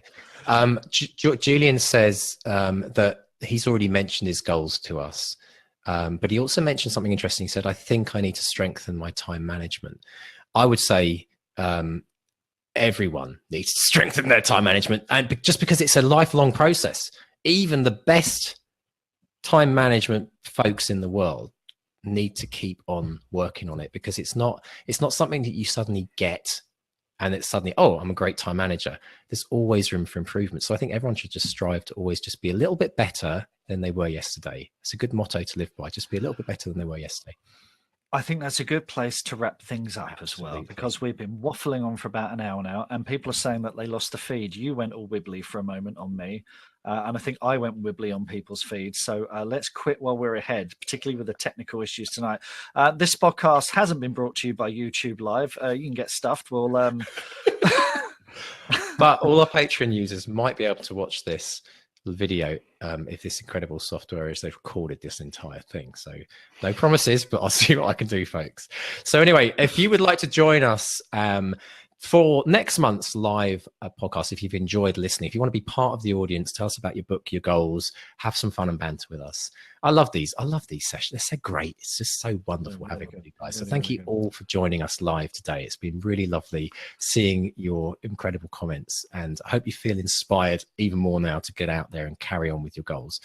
Speaker 2: Julian says that he's already mentioned his goals to us, but he also mentioned something interesting. He said, I think I need to strengthen my time management. I would say everyone needs to strengthen their time management, and just because it's a lifelong process. Even the best time management folks in the world need to keep on working on it, because it's not something that you suddenly get and it's suddenly, oh, I'm a great time manager. There's always room for improvement. So I think everyone should just strive to always just be a little bit better than they were yesterday. It's a good motto to live by. Just be a little bit better than they were yesterday.
Speaker 1: I think that's a good place to wrap things up. Absolutely. As well, because we've been waffling on for about an hour now, and people are saying that they lost the feed. You went all wibbly for a moment on me, and I think I went wibbly on people's feeds. So let's quit while we're ahead, particularly with the technical issues tonight. This podcast hasn't been brought to you by YouTube Live. You can get stuffed. We'll,
Speaker 2: but all our Patreon users might be able to watch this video if this incredible software is they've recorded this entire thing. So no promises, but I'll see what I can do, folks. So anyway, if you would like to join us for next month's live podcast, if you've enjoyed listening, if you want to be part of the audience, tell us about your book, your goals, have some fun and banter with us. I love these sessions. They're so great. It's just so wonderful having you guys. So thank you all for joining us live today. It's been really lovely seeing your incredible comments, and I hope you feel inspired even more now to get out there and carry on with your goals.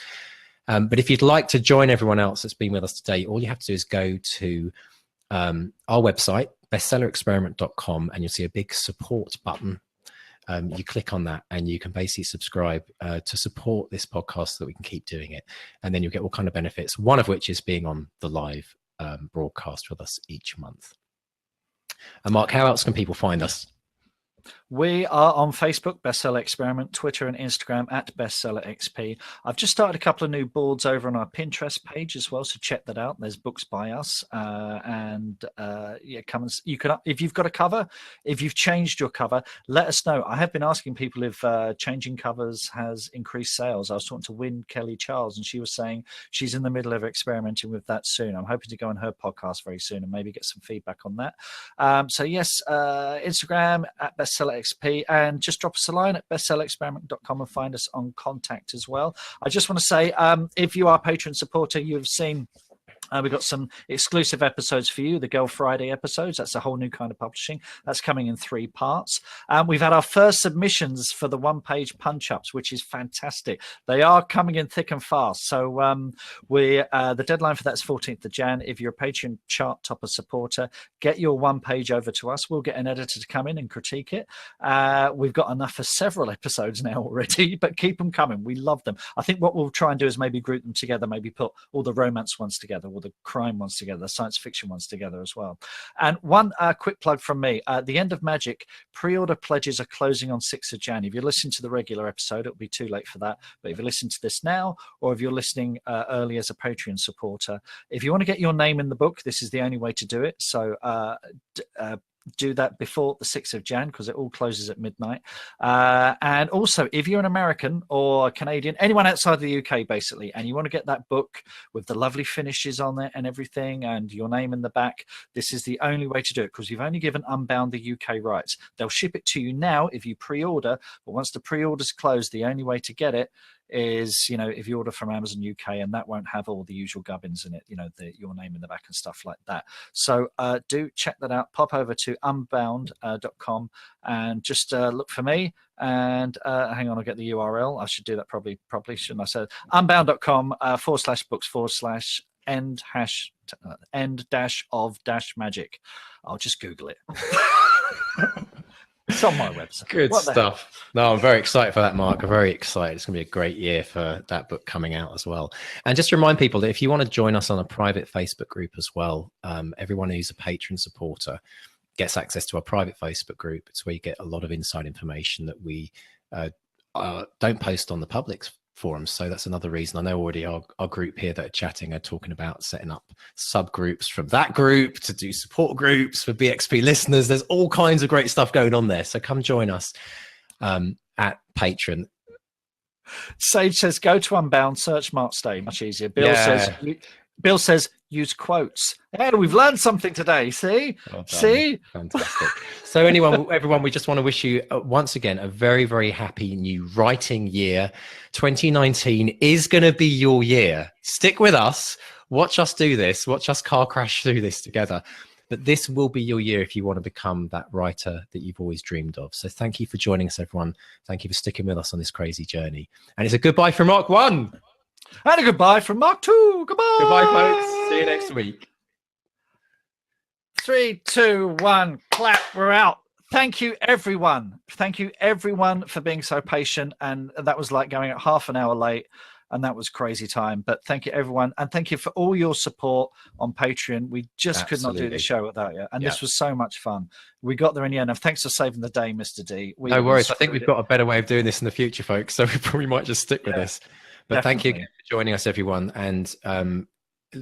Speaker 2: But if you'd like to join everyone else that's been with us today, all you have to do is go to our website, bestsellerexperiment.com, and you'll see a big support button. you click on that and you can basically subscribe to support this podcast so that we can keep doing it. And then you'll get all kind of benefits, one of which is being on the live broadcast with us each month. And Mark, how else can people find us?
Speaker 1: We are on Facebook, Bestseller Experiment, Twitter and Instagram at Bestseller XP. I've just started a couple of new boards over on our Pinterest page as well, so check that out. There's books by us, come and you can. If you've got a cover, if you've changed your cover, let us know. I have been asking people if changing covers has increased sales. I was talking to Wynne Kelly Charles, and she was saying she's in the middle of experimenting with that soon. I'm hoping to go on her podcast very soon and maybe get some feedback on that. So yes, Instagram at Bestseller XP, and just drop us a line at bestsellerexperiment.com and find us on contact as well. I just want to say, if you are a Patreon supporter, you've seen we've got some exclusive episodes for you, the Girl Friday episodes. That's a whole new kind of publishing. That's coming in 3 parts. We've had our first submissions for the one-page punch-ups, which is fantastic. They are coming in thick and fast. So the deadline for that is 14th of Jan. If you're a Patreon chart topper supporter, get your one page over to us. We'll get an editor to come in and critique it. We've got enough for several episodes now already, but keep them coming. We love them. I think what we'll try and do is maybe group them together, maybe put all the romance ones together, all the crime ones together, the science fiction ones together as well. And one quick plug from me, the End of Magic pre-order pledges are closing on 6th of Jan. If you're listening to the regular episode, it'll be too late for that. But if you listen to this now, or if you're listening early as a Patreon supporter, if you want to get your name in the book, this is the only way to do it. So do that before the 6th of Jan, because it all closes at midnight. And also, if you're an American or Canadian, anyone outside the UK basically, and you want to get that book with the lovely finishes on it and everything and your name in the back, this is the only way to do it, because you've only given Unbound the UK rights. They'll ship it to you now if you pre-order, but once the pre-order's closed, the only way to get it is, if you order from Amazon UK, and that won't have all the usual gubbins in it, your name in the back and stuff like that. So do check that out. Pop over to unbound.com and just look for me. And hang on, I'll get the URL. I should do that probably, shouldn't I? So unbound.com /books / end of magic. I'll just Google it. It's on my website.
Speaker 2: Good stuff. No, I'm very excited for that, Mark. I'm very excited. It's going to be a great year for that book coming out as well. And just to remind people that if you want to join us on a private Facebook group as well, everyone who's a patron supporter gets access to our private Facebook group. It's where you get a lot of inside information that we don't post on the public's forums. So that's another reason. I know already our group here that are chatting are talking about setting up subgroups from that group to do support groups for BXP listeners. There's all kinds of great stuff going on there. So come join us at Patreon.
Speaker 1: Sage says, go to Unbound, search Mark Stay. Much easier. Bill says, use quotes. Hey, we've learned something today. See?
Speaker 2: Fantastic. So everyone, we just want to wish you once again a very, very happy new writing year. 2019 is going to be your year. Stick with us. Watch us do this. Watch us car crash through this together. But this will be your year if you want to become that writer that you've always dreamed of. So thank you for joining us, everyone. Thank you for sticking with us on this crazy journey. And it's a goodbye from Mark 1.
Speaker 1: And a goodbye from Mark 2. Goodbye.
Speaker 2: Goodbye, folks. See you next week.
Speaker 1: 3, 2, 1, clap. We're out. Thank you, everyone. Thank you, everyone, for being so patient. And that was like going at half an hour late. And that was crazy time. But thank you, everyone. And thank you for all your support on Patreon. We just could not do the show without you. And this was so much fun. We got there in the end. And thanks for saving the day, Mr. D.
Speaker 2: No worries. I think we've got a better way of doing this in the future, folks. So we probably might just stick with this. But thank you again for joining us, everyone. And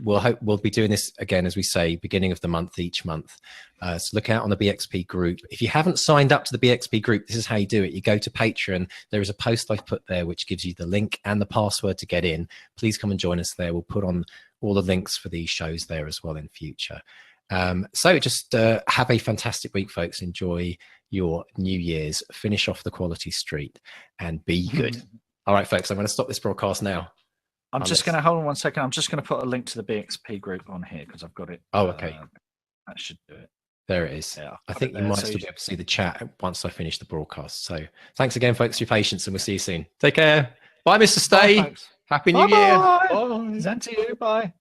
Speaker 2: we'll be doing this again, as we say, beginning of the month, each month. So look out on the BXP group. If you haven't signed up to the BXP group, this is how you do it. You go to Patreon. There is a post I've put there which gives you the link and the password to get in. Please come and join us there. We'll put on all the links for these shows there as well in future. So just have a fantastic week, folks. Enjoy your New Year's. Finish off the quality street and be good. All right, folks, I'm going to stop this broadcast now.
Speaker 1: I'm just going to hold on 1 second. I'm just going to put a link to the BXP group on here because I've got it.
Speaker 2: Oh, okay.
Speaker 1: That should do it.
Speaker 2: There it is. Yeah, I think you might still be able to see the chat once I finish the broadcast. So thanks again, folks, for your patience, and we'll see you soon. Take care. Bye, Mr. Stay.
Speaker 1: Bye,
Speaker 2: Happy New Year.
Speaker 1: Bye. Bye. To you. Bye.